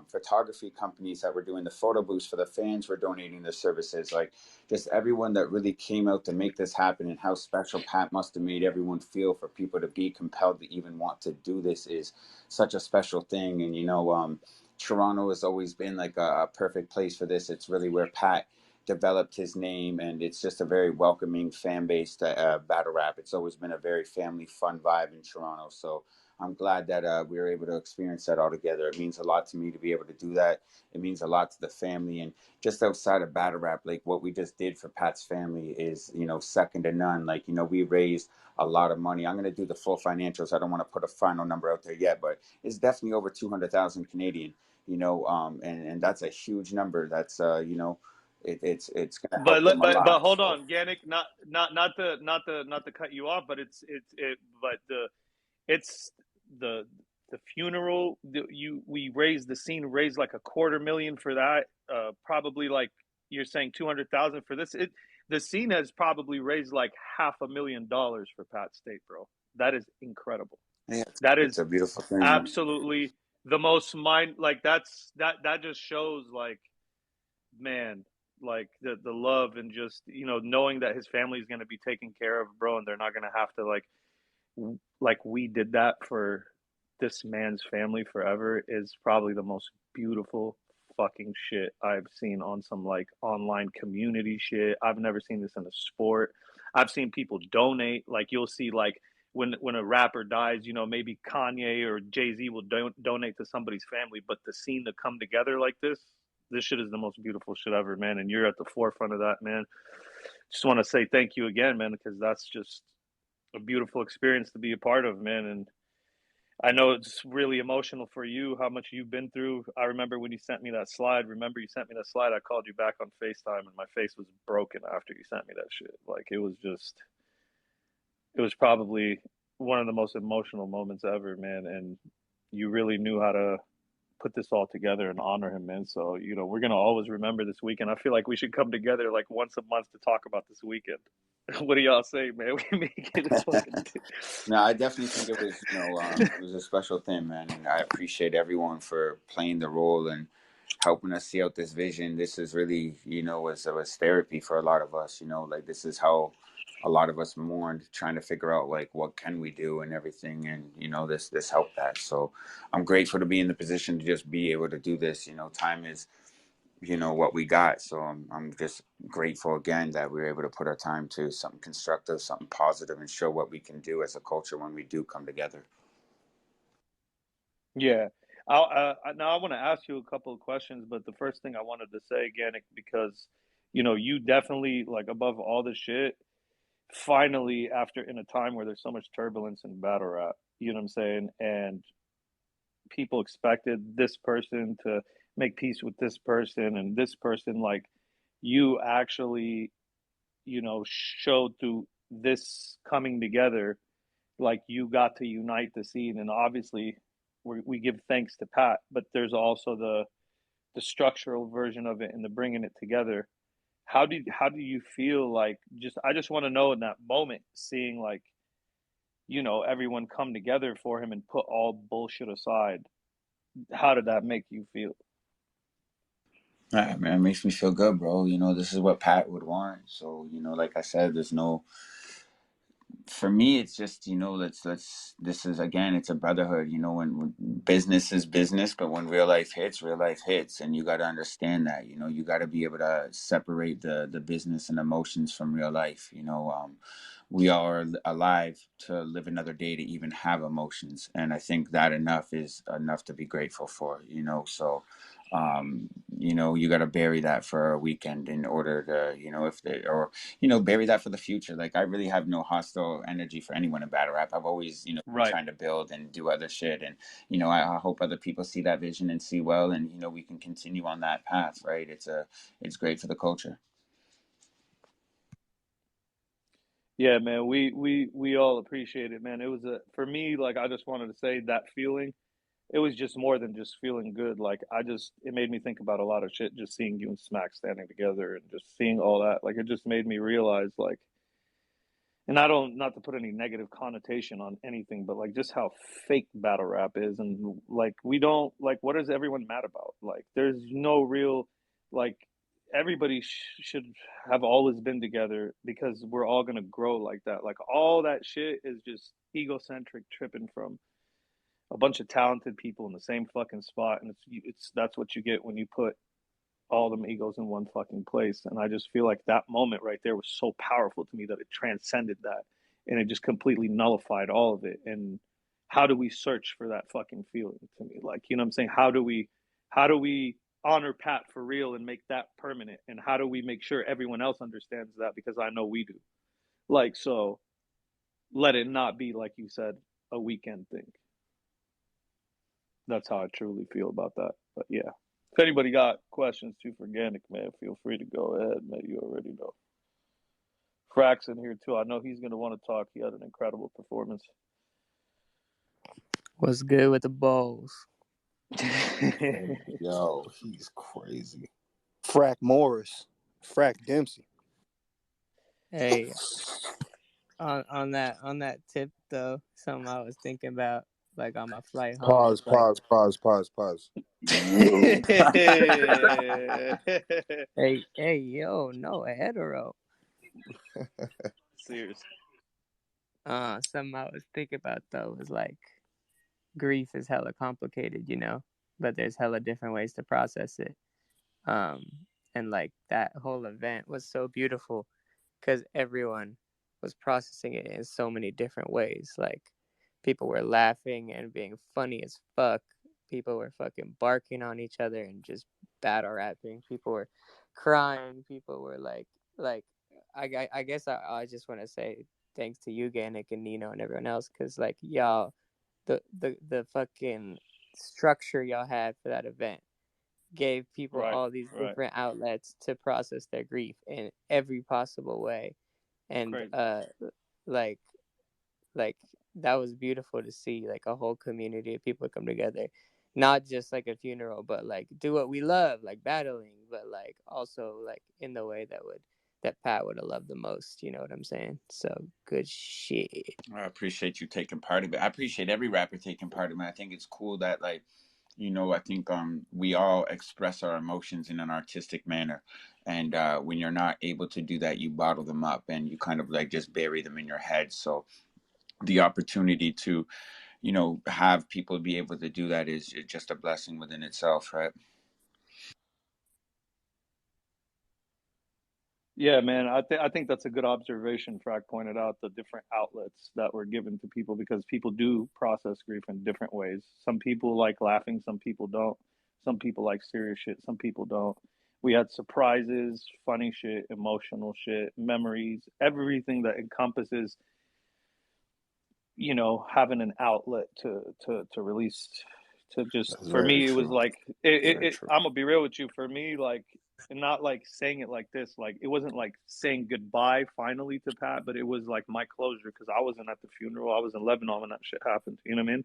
photography companies that were doing the photo booths for the fans were donating their services. Like, just everyone that really came out to make this happen, and how special Pat must have made everyone feel, for people to be compelled to even want to do this is such a special thing. And, you know, Toronto has always been like a perfect place for this. It's really where Pat developed his name, and it's just a very welcoming fan base to battle rap. It's always been a very family fun vibe in Toronto. So I'm glad that we were able to experience that all together. It means a lot to me to be able to do that. It means a lot to the family. And just outside of battle rap, like what we just did for Pat's family is, you know, second to none. Like, you know, we raised a lot of money. I'm going to do the full financials. I don't want to put a final number out there yet, but it's definitely over 200,000 Canadian, you know, and that's a huge number. That's, you know, it's going to help them a But lot. hold So on, Gannick. Not to cut you off, but it's the the funeral. We raised, the scene raised like 250,000 for that. Probably like you're saying 200,000 for this. The scene has probably raised like $500,000 for Pat State, bro. That is incredible. yeah, That it's is a beautiful thing, man. absolutely the most mind, like that just shows, like, man, like the love, and just, you know, knowing that his family is going to be taken care of, bro, and they're not going to have to, like we did that for this man's family forever, is probably the most beautiful fucking shit I've seen on some like online community shit. I've never seen this in a sport. I've seen people donate. Like, you'll see, like, when a rapper dies, you know, maybe Kanye or Jay-Z will donate to somebody's family, but the scene to come together like this shit is the most beautiful shit ever, man. And you're at the forefront of that, man. Just want to say thank you again, man, because that's just a beautiful experience to be a part of, man. And I know it's really emotional for you, how much you've been through. I remember when you sent me that slide. Remember you sent me that slide? I called you back on FaceTime, and my face was broken after you sent me that shit. Like, it was probably one of the most emotional moments ever, man. And you really knew how to put this all together and honor him, man. So, you know, we're gonna always remember this weekend. I feel like we should come together like once a month to talk about this weekend. What do y'all say, man? We make it a fucking. No, I definitely think it was, you know, it was a special thing, man, and I appreciate everyone for playing the role and helping us see out this vision. This is really, you know, was therapy for a lot of us. You know, like this is how a lot of us mourned, trying to figure out like what can we do and everything, and you know, this helped that. So I'm grateful to be in the position to just be able to do this. You know, time is, you know, what we got. So I'm just grateful again that we were able to put our time to something constructive, something positive, and show what we can do as a culture when we do come together. Yeah. Now I want to ask you a couple of questions, but the first thing I wanted to say, again, because, you know, you definitely, like, above all the shit, finally, after, in a time where there's so much turbulence in battle rap, you know what I'm saying? And people expected this person to make peace with this person and this person, like, you actually, you know, showed through this coming together, like, you got to unite the scene. And obviously we give thanks to Pat, but there's also the structural version of it and the bringing it together. How do you feel, like, just, I just want to know, in that moment, seeing, like, you know, everyone come together for him and put all bullshit aside, how did that make you feel? Yeah, man, it makes me feel good, bro. You know, this is what Pat would want. So, you know, like I said, there's no For me, it's just, let's this is, again, it's a brotherhood. When business is business, but when real life hits, and you got to understand that. You got to be able to separate the business and emotions from real life. We are alive to live another day to even have emotions, and I think that enough is enough to be grateful for. So you got to bury that for a weekend in order to, if they, or bury that for the future. Like, I really have no hostile energy for anyone in battle rap. I've always, been Right. trying to build and do other shit, and I hope other people see that vision and see well, and we can continue on that path, right? It's great for the culture. Yeah, man, we all appreciate it, man. It was for me, like, I just wanted to say that feeling, it was just more than just feeling good. Like, it made me think about a lot of shit, just seeing you and Smack standing together and just seeing all that. Like, it just made me realize, like, and I don't, not to put any negative connotation on anything, but like just how fake battle rap is. And like, we don't, like, what is everyone mad about? Like, there's no real, like, everybody should have always been together because we're all going to grow like that. Like, all that shit is just egocentric tripping from a bunch of talented people in the same fucking spot. And that's what you get when you put all them egos in one fucking place. And I just feel like that moment right there was so powerful to me that it transcended that, and it just completely nullified all of it. And how do we search for that fucking feeling, to me? Like, you know what I'm saying? How do we honor Pat for real and make that permanent? And how do we make sure everyone else understands that? Because I know we do. Like, so let it not be, like you said, a weekend thing. That's how I truly feel about that. But yeah. If anybody got questions too for Organic, man, feel free to go ahead, man. You already know. Frack's in here too. I know he's gonna want to talk. He had an incredible performance. What's good with the balls? Yo, he's crazy. Frack Morris, Frack Dempsey. Hey, on that tip though, something I was thinking about, like on my flight home, was Pause, like, pause, pause, pause, pause. Yo, hey, yo, no, a hetero. Serious. Something I was thinking about though was like, grief is hella complicated, but there's hella different ways to process it. Um, and like that whole event was so beautiful because everyone was processing it in so many different ways. Like, people were laughing and being funny as fuck. People were fucking barking on each other and just battle rapping. People were crying. People were like, I guess I just want to say thanks to you, Ganik and Nino and everyone else, because like y'all, the fucking structure y'all had for that event gave people Right. all these Right. different outlets to process their grief in every possible way. And Crazy. like like that was beautiful to see, like a whole community of people come together, not just like a funeral, but like do what we love, like battling, but like also like in the way that Pat would have loved the most. You know what I'm saying? So good shit. I appreciate you taking part of it. I appreciate every rapper taking part of it. I think it's cool that, like, I think we all express our emotions in an artistic manner, and when you're not able to do that, you bottle them up and you kind of like just bury them in your head. So the opportunity to have people be able to do that is just a blessing within itself, right? Yeah, man. I think that's a good observation. Frack pointed out the different outlets that were given to people because people do process grief in different ways. Some people like laughing. Some people don't. Some people like serious shit. Some people don't. We had surprises, funny shit, emotional shit, memories, everything that encompasses, having an outlet to release, to just, That's for very me it was true. like Very true. I'm gonna be real with you. For me, like, not like saying it like this, like it wasn't like saying goodbye finally to Pat, but it was like my closure because I wasn't at the funeral. I was in Lebanon when that shit happened, you know what I mean?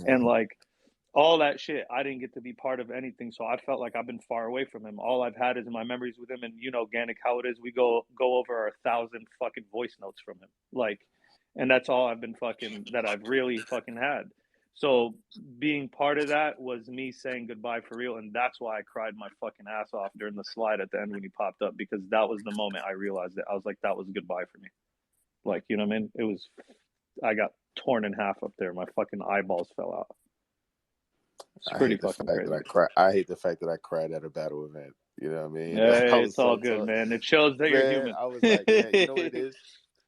And Mhm. like all that shit, I didn't get to be part of anything, so I felt like I've been far away from him. All I've had is my memories with him, and Ganik, how it is, we go over 1,000 fucking voice notes from him, like, and that's all I've been fucking that I've really fucking had. So being part of that was me saying goodbye for real, and that's why I cried my fucking ass off during the slide at the end when he popped up, because that was the moment I realized it. I was like, that was goodbye for me. Like, you know what I mean? I got torn in half up there. My fucking eyeballs fell out. It's I pretty hate the fucking fact that crazy. I cry. I hate the fact that I cried at a battle event. You know what I mean? I Hey, was it's all so good, tough. man. It shows that you're Man, human. I was like, man, you know what it is?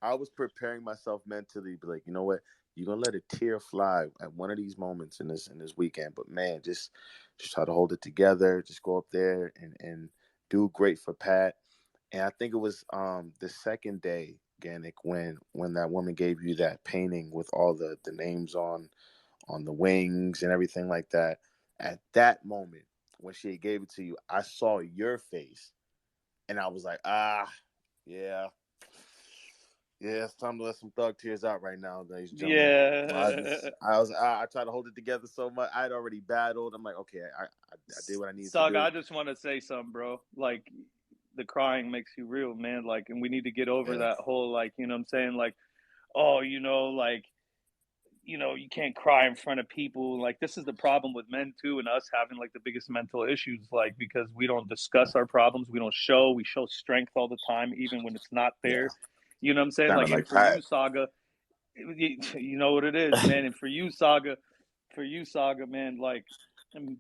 I was preparing myself mentally, be like, you know what? You're gonna let a tear fly at one of these moments in this weekend. But man, just try to hold it together. Just go up there and do great for Pat. And I think it was the second day, Gannick, when that woman gave you that painting with all the names on the wings and everything like that. At that moment, when she gave it to you, I saw your face, and I was like, yeah, it's time to let some thug tears out right now, ladies and gentlemen. Yeah. I tried to hold it together so much. I had already battled. I'm like, okay, I did what I needed to Saga, do. I just want to say something, bro. Like, the crying makes you real, man. Like, and we need to get over Yeah, that whole, like, you know what I'm saying? Like, oh, like, you can't cry in front of people. Like, this is the problem with men too, and us having like the biggest mental issues, like, because we don't discuss our problems, we show strength all the time, even when it's not yeah. there. You know what I'm saying? Like, Sounded and like for you, Pat. Saga, you know what it is, man. And for you, Saga, man, like,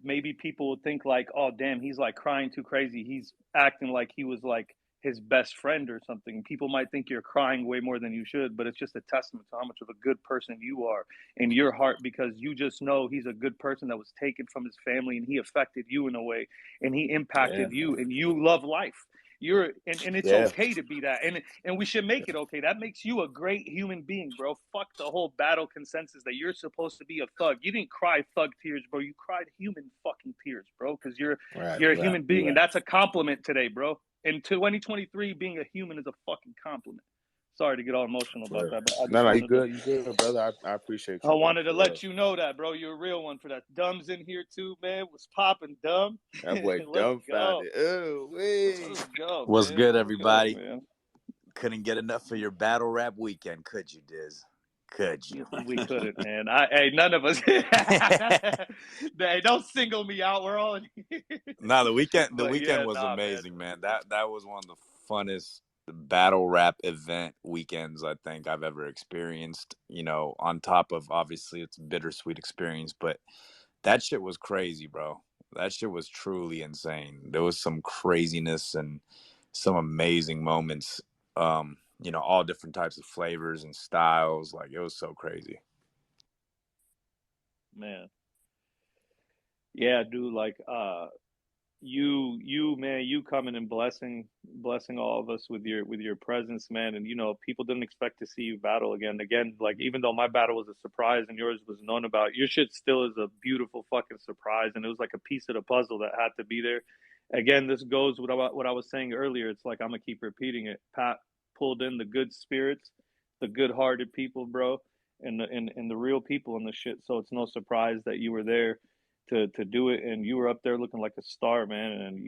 maybe people would think like, oh damn, he's like crying too crazy, he's acting like he was like his best friend or something. People might think you're crying way more than you should, but it's just a testament to how much of a good person you are in your heart, because you just know he's a good person that was taken from his family, and he affected you in a way, and he Yeah, impacted you, and you love life. And it's yeah, okay to be that, and we should make it okay. That makes you a great human being, bro. Fuck the whole battle consensus that you're supposed to be a thug. You didn't cry thug tears, bro. You cried human fucking tears, bro, because right, you're a right, human being, and right. that's a compliment today, bro. In 2023, being a human is a fucking compliment. Sorry to get all emotional about Right. that, but I No, just no, you wanted to good, brother. I appreciate I you, bro, wanted to for real. let you know that, bro. You're a real one for that. Dumb's in here too, man. Was popping dumb. That boy Let's go. dumbfounded. Oh, wait. Let's go, What's man. good, Let's go, everybody? man. Couldn't get enough of your battle rap weekend, could you, Diz? Could you? We couldn't, man. Hey, none of us. Hey, don't single me out. We're all in here. No, the But weekend yeah, was nah, man. amazing, man. That was one of the funnest battle rap event weekends I think I've ever experienced. You know, on top of obviously it's a bittersweet experience, but that shit was crazy, bro. That shit was truly insane. There was some craziness and some amazing moments. You know, all different types of flavors and styles. Like, it was so crazy. Man. Yeah, dude, like you man, you coming and blessing all of us with your presence, man. And people didn't expect to see you battle again, like, even though my battle was a surprise and yours was known about, your shit still is a beautiful fucking surprise, and it was like a piece of the puzzle that had to be there. Again, this goes with what I was saying earlier. It's like, I'm gonna keep repeating it. Pat pulled in the good spirits, the good hearted people, bro, and the real people in the shit, so it's no surprise that you were there to do it, and you were up there looking like a star, man. And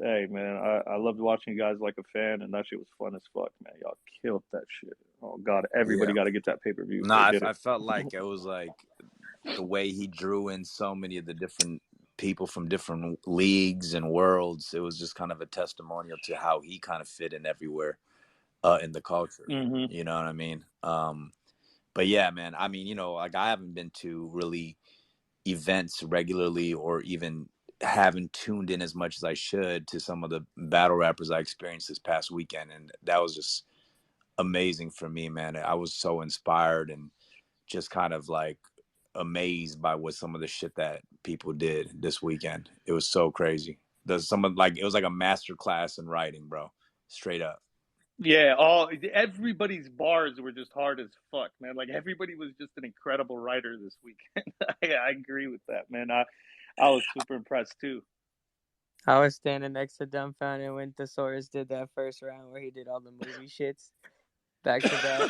hey, man, I loved watching you guys like a fan, and that shit was fun as fuck, man. Y'all killed that shit. Oh god, everybody Yeah. got to get that pay-per-view. No, Go get I it. felt like it was like the way he drew in so many of the different people from different leagues and worlds. It was just kind of a testimonial to how he kind of fit in everywhere in the culture. Mm-hmm. You know what I mean? But yeah, man, I mean, like, I haven't been to really events regularly, or even haven't tuned in as much as I should to some of the battle rappers I experienced this past weekend. And that was just amazing for me, man. I was so inspired and just kind of like amazed by what some of the shit that people did this weekend. It was so crazy. It was like a master class in writing, bro. Straight up. Yeah, everybody's bars were just hard as fuck, man. Like, everybody was just an incredible writer this weekend. I agree with that, man. I was super impressed too. I was standing next to Dumbfounded when Thesaurus did that first round where he did all the movie shits back to back.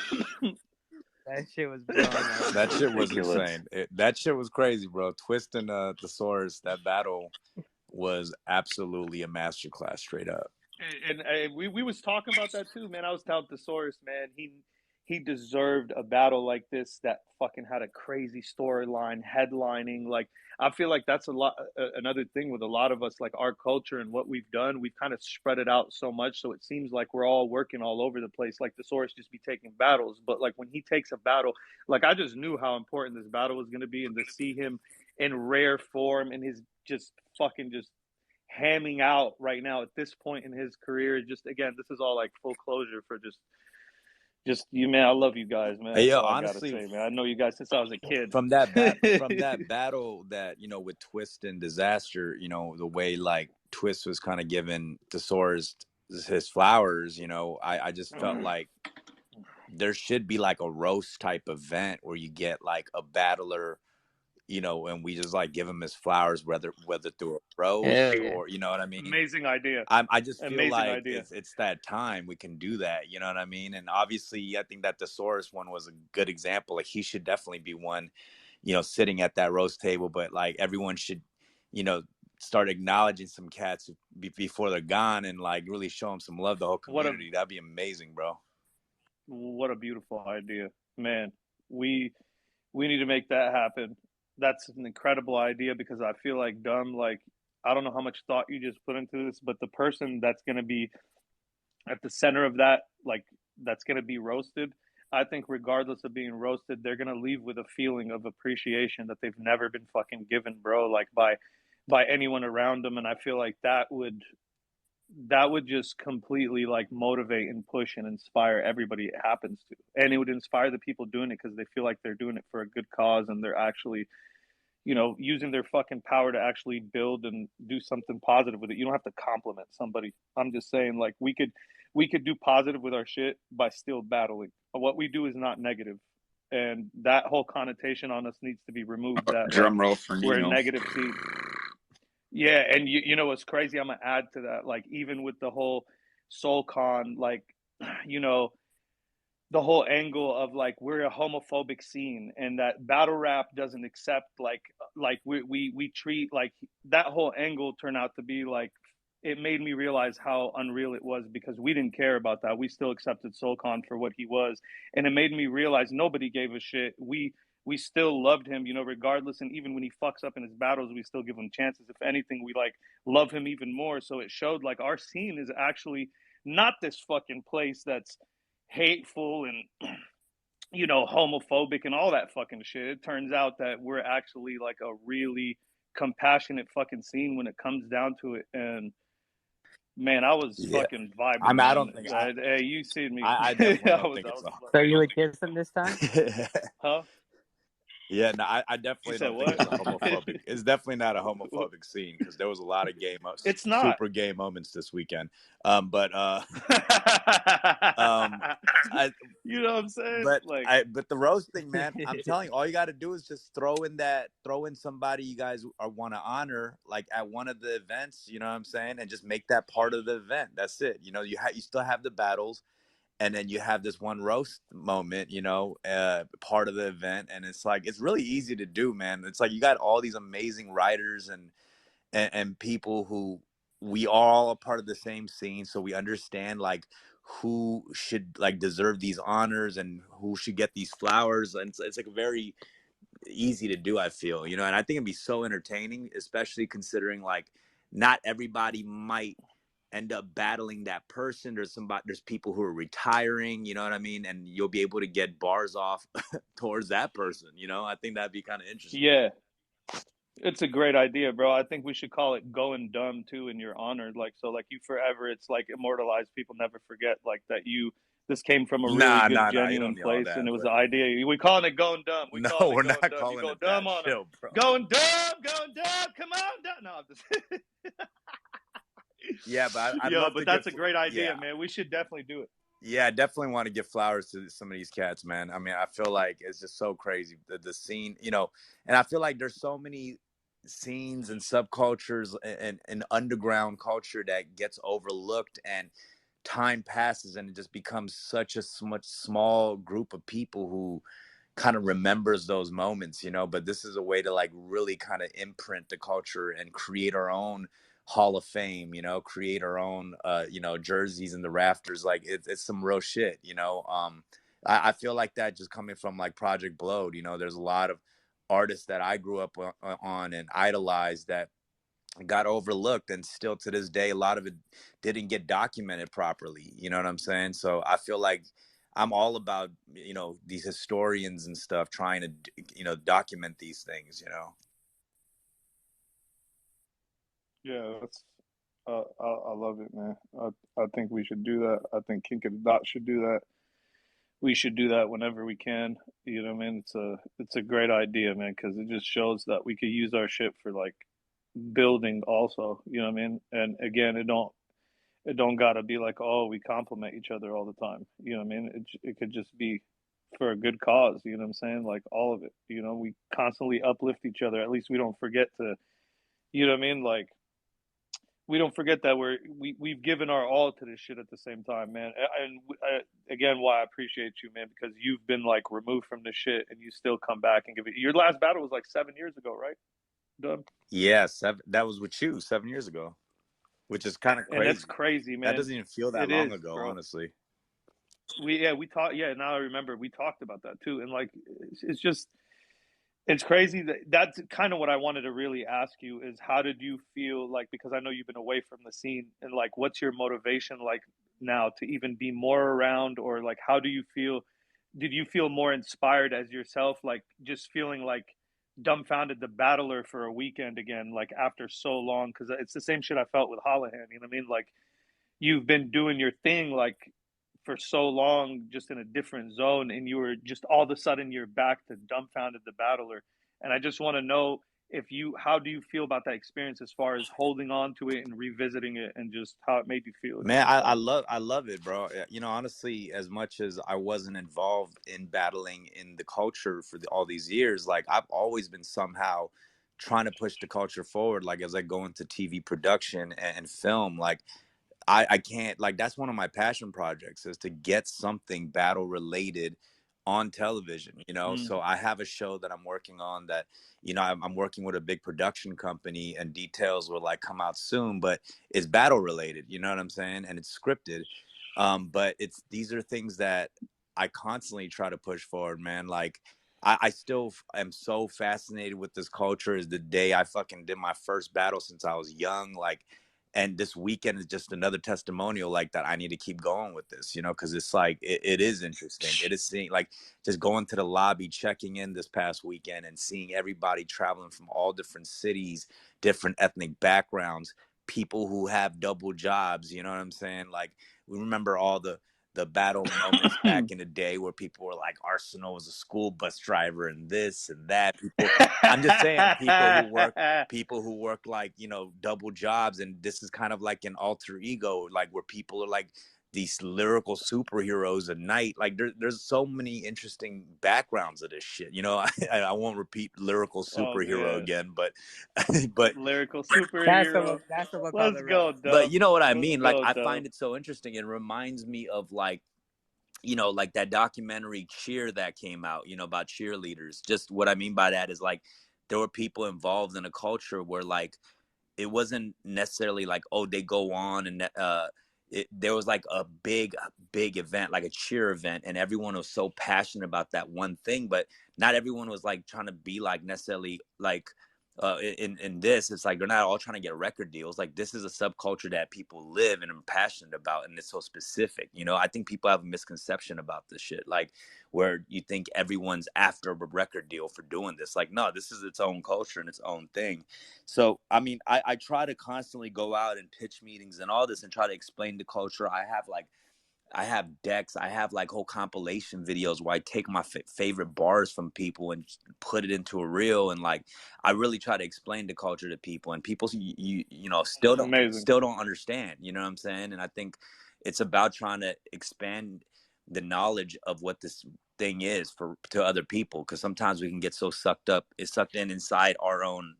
That shit was blowing up. That shit was Ridiculous. insane. That shit was crazy, bro. Twist and Thesaurus, that battle was absolutely a masterclass, straight up. And we was talking about that too, man. I was telling Thesaurus, man, he deserved a battle like this that fucking had a crazy storyline, headlining. Like, I feel like that's a lot. Another thing with a lot of us, like our culture and what we've done, we've kind of spread it out so much, so it seems like we're all working all over the place. Like the Source just be taking battles, but like when he takes a battle, like I just knew how important this battle was going to be, and to see him in rare form and his just fucking just hamming out right now at this point in his career. Just again, this is all like full closure for just you, man. I love you guys, man. Hey, That's yo, all I gotta honestly, say, man. I know you guys since I was a kid. from that battle that, you know, with Twist and Dizaster, you know, the way like Twist was kind of giving Thesaurus his flowers, you know, I just felt like there should be like a roast type event where you get like a battler, you know, and we just like give him his flowers, whether through a roast Hell yeah. or, you know what I mean? Amazing idea. I just feel Amazing like idea. it's that time we can do that, you know what I mean? And obviously, I think that the Source one was a good example. Like he should definitely be one, you know, sitting at that roast table. But like everyone should, you know, start acknowledging some cats before they're gone and like really show them some love. The whole community. That'd be amazing, bro. What a beautiful idea, man. We need to make that happen. That's an incredible idea because I feel like dumb. Like I don't know how much thought you just put into this, but the person that's going to be at the center of that, like that's going to be roasted, I think regardless of being roasted, they're going to leave with a feeling of appreciation that they've never been fucking given, bro, like by anyone around them. And I feel like that would just completely like motivate and push and inspire everybody it happens to. And it would inspire the people doing it because they feel like they're doing it for a good cause and they're actually, you know, using their fucking power to actually build and do something positive with it. You don't have to compliment somebody. I'm just saying, like, we could do positive with our shit by still battling. What we do is not negative. And that whole connotation on us needs to be removed, that like Drum roll for we're a Nino. negative team. Yeah, and you know what's crazy? I'm gonna add to that. Like even with the whole SoulCon, like you know, the whole angle of like we're a homophobic scene and that battle rap doesn't accept like we treat like that whole angle turned out to be like it made me realize how unreal it was because we didn't care about that. We still accepted SoulCon for what he was, and it made me realize nobody gave a shit. We still loved him, you know, regardless. And even when he fucks up in his battles, we still give him chances. If anything, we like love him even more. So it showed like our scene is actually not this fucking place that's hateful and you know homophobic and all that fucking shit. It turns out that we're actually like a really compassionate fucking scene when it comes down to it. And man, I was fucking vibing, I mean, man. I don't think Hey, you seen me. I definitely I don't was think it's So you would kiss him this time? huh? Yeah, no, I You definitely said don't think what? it's a homophobic. It's definitely not a homophobic scene because there was a lot of It's not. super gay moments this weekend. But I, you know what I'm saying? Like, but the roasting, man, I'm telling you, all you got to do is just throw in somebody you guys want to honor, like at one of the events. You know what I'm saying, and just make that part of the event. That's it. You know, you still have the battles. And then you have this one roast moment, you know, part of the event. And it's like, it's really easy to do, man. It's like you got all these amazing writers and people who we are all a part of the same scene. So we understand like who should like deserve these honors and who should get these flowers. And it's like very easy to do, I feel, you know, and I think it'd be so entertaining, especially considering like not everybody might end up battling that person. There's people who are retiring, you know what I mean, and you'll be able to get bars off towards that person, you know. I think that'd be kind of interesting. yeah, it's a great idea, bro. I think we should call it going dumb too in your honor. Like, so like you forever, it's like immortalized. People never forget like that this came from a really Nah, good, you genuine don't need all place. that, And it was but the idea. We calling it going dumb. We no, calling it we're going not dumb. You calling go it dumb that. on him. Chill, bro. Going dumb. Come on, dumb. No, I'm just Yeah, but I'd yo, love but to that's give, a great idea, yeah. man. We should definitely do it. Yeah, I definitely want to give flowers to some of these cats, man. I mean, I feel like it's just so crazy, the scene, you know, and I feel like there's so many scenes and subcultures and underground culture that gets overlooked, and time passes and it just becomes such a much small group of people who kind of remembers those moments, you know. But this is a way to like really kind of imprint the culture and create our own Hall of Fame, you know, create our own you know, jerseys in the rafters. Like it's some real shit, you know. I feel like that just coming from like Project Blowed, you know, there's a lot of artists that I grew up on and idolized that got overlooked, and still to this day a lot of it didn't get documented properly, you know what I'm saying? So I feel like I'm all about, you know, these historians and stuff trying to, you know, document these things, you know. Yeah, that's I love it, man. I think we should do that. I think Kink of the Dot should do that. We should do that whenever we can. You know what I mean? It's a great idea, man, because it just shows that we could use our shit for like building also. You know what I mean? And again, it don't gotta be like, oh, we compliment each other all the time. You know what I mean? It could just be for a good cause. You know what I'm saying? Like all of it. You know, we constantly uplift each other. At least we don't forget to. You know what I mean? Like we don't forget that we've given our all to this shit at the same time, man. And again, why I appreciate you, man, because you've been like removed from this shit and you still come back and give it. Your last battle was like 7 years ago, right? Done. Yeah, that was with you 7 years ago, which is kind of And that's crazy. crazy, That man. doesn't even feel that It long is, ago, bro. honestly. We talked. Yeah, now I remember we talked about that too. And like, it's just it's crazy that's kind of what I wanted to really ask you is how did you feel like, because I know you've been away from the scene, and like what's your motivation like now to even be more around, or like how do you feel, did you feel more inspired as yourself, like just feeling like dumbfounded the battler for a weekend again, like after so long? Because it's the same shit I felt with Holohan, you know what I mean? Like you've been doing your thing like for so long just in a different zone, and you were just all of a sudden you're back to dumbfounded the battler. And I just want to know if you, how do you feel about that experience as far as holding on to it and revisiting it, and just how it made you feel Man, again, type of. I love it, bro. You know, honestly, as much as I wasn't involved in battling in the culture for all these years, like I've always been somehow trying to push the culture forward. Like as I go into TV production and film, like I can't, like that's one of my passion projects is to get something battle related on television, you know. Mm. So I have a show that I'm working on that, you know, I'm working with a big production company and details will like come out soon, but it's battle related, you know what I'm saying? And it's scripted. But it's, these are things that I constantly try to push forward, man. Like I still am so fascinated with this culture. Is the day I fucking did my first battle since I was young, like, and this weekend is just another testimonial like that I need to keep going with this, you know, because it's like it is interesting. It is seeing, like, just going to the lobby, checking in this past weekend and seeing everybody traveling from all different cities, different ethnic backgrounds, people who have double jobs, you know what I'm saying? Like we remember all the battle moments back in the day where people were like, Arsenal was a school bus driver and this and that. People, I'm just saying, people who work like, you know, double jobs, and this is kind of like an alter ego, like where people are like these lyrical superheroes at night. Like there's so many interesting backgrounds of this shit, you know. I won't repeat lyrical Oh superhero man, again, but but lyrical That's superhero. what called Let's the go, rap. but you Dub. know what I Let's mean? Like go, I Dub. find it so interesting. It reminds me of like, you know, like that documentary Cheer that came out, you know, about cheerleaders. Just what I mean by that is like there were people involved in a culture where like it wasn't necessarily like, oh, they go on and there was like a big event, like a cheer event, and everyone was so passionate about that one thing, but not everyone was like trying to be like necessarily like in this. It's like they're not all trying to get record deals. Like this is a subculture that people live and are passionate about, and it's so specific, you know. I think people have a misconception about this shit, like where you think everyone's after a record deal for doing this. Like no, this is its own culture and its own thing. So, I mean, I try to constantly go out and pitch meetings and all this and try to explain the culture. I have decks. I have like whole compilation videos where I take my favorite bars from people and put it into a reel. And like, I really try to explain the culture to people, and people, you know, Amazing. still don't understand, you know what I'm saying? And I think it's about trying to expand the knowledge of what this thing is to other people. Cause sometimes we can get so sucked in inside our own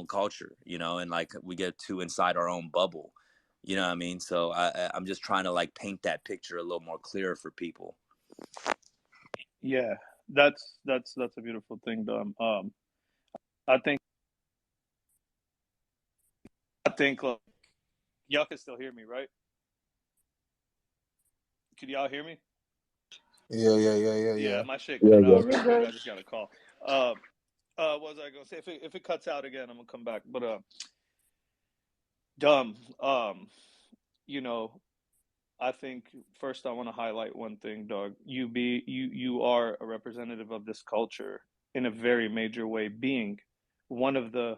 culture, you know, and like we get too inside our own bubble, you know what I mean? So I'm just trying to like paint that picture a little more clear for people. Yeah, that's a beautiful thing, Dom. I think like, y'all can still hear me, right? Could y'all hear me? Yeah, my shit Yeah, cut yeah. out real You're quick. good. I just got a call. What was I gonna say? If it cuts out again, I'm gonna come back. But dumb. You know, I think first I want to highlight one thing, dog. You are a representative of this culture in a very major way, being one of the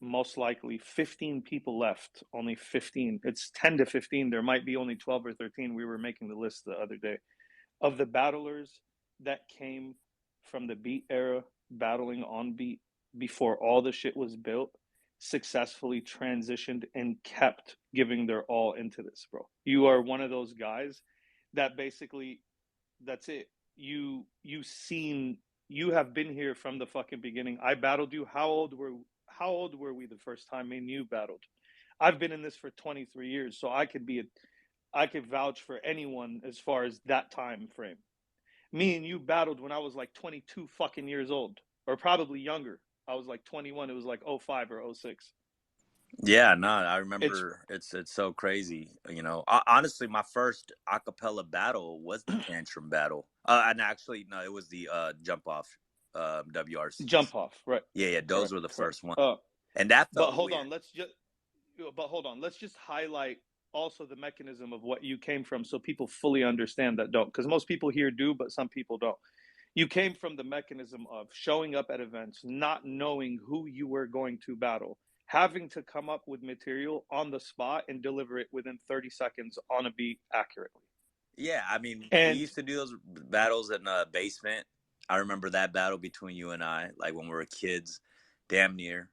most likely 15 people left. Only 15. It's 10 to 15. There might be only 12 or 13. We were making the list the other day of the battlers that came from the beat era, battling on beat before all the shit was built, successfully transitioned and kept giving their all into this, bro. You are one of those guys that basically, that's it. You have been here from the fucking beginning. I battled you. How old were we the first time me and you battled? I've been in this for 23 years, so I could vouch for anyone as far as that time frame. Me and you battled when I was like 22 fucking years old, or probably younger. I was like 21. It was like '05 or '06. Yeah, no, I It's remember. It's so crazy. You know, honestly, my first acapella battle was the Tantrum battle. And actually, no, it was the jump off WRCs. jump off, right? Yeah, yeah, those Correct, were the correct. first one, and that But felt hold weird. on, let's just highlight also the mechanism of what you came from, so people fully understand that don't, because most people here do, but some people don't. You came from the mechanism of showing up at events, not knowing who you were going to battle, having to come up with material on the spot and deliver it within 30 seconds on a beat accurately. Yeah, I mean, we And used to do those battles in a basement. I remember that battle between you and I, like when we were kids, damn near.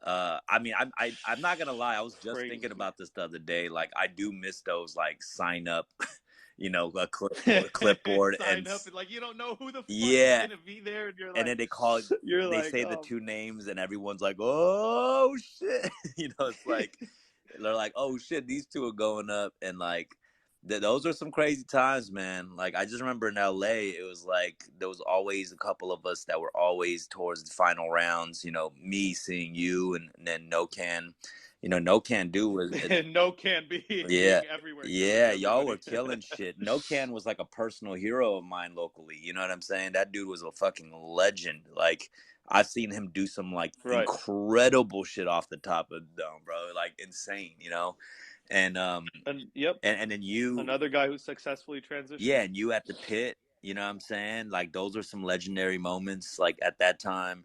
I mean, I'm not gonna lie. I was just thinking crazy. about this the other day. Like, I do miss those like sign up, a clipboard, and Sign up and like you don't know who the fuck is yeah, gonna be there, and and then they say the oh, two names, and everyone's like, oh shit, it's like they're like, oh shit, these two are going up, and like. Those are some crazy times, man. Like, I just remember in LA, it was like there was always a couple of us that were always towards the final rounds. Me seeing you, and then No Can. No Can Do was and no can be yeah, being everywhere killing yeah. Y'all were everybody. killing shit. No Can was like a personal hero of mine locally. You know what I'm saying? That dude was a fucking legend. Like, I've seen him do some like Right. incredible shit off the top of the dome, bro. Like insane, and And yep, and then you, another guy who successfully transitioned. yeah, and you at the pit, you know what I'm saying? Like, those are some legendary moments, like at that time.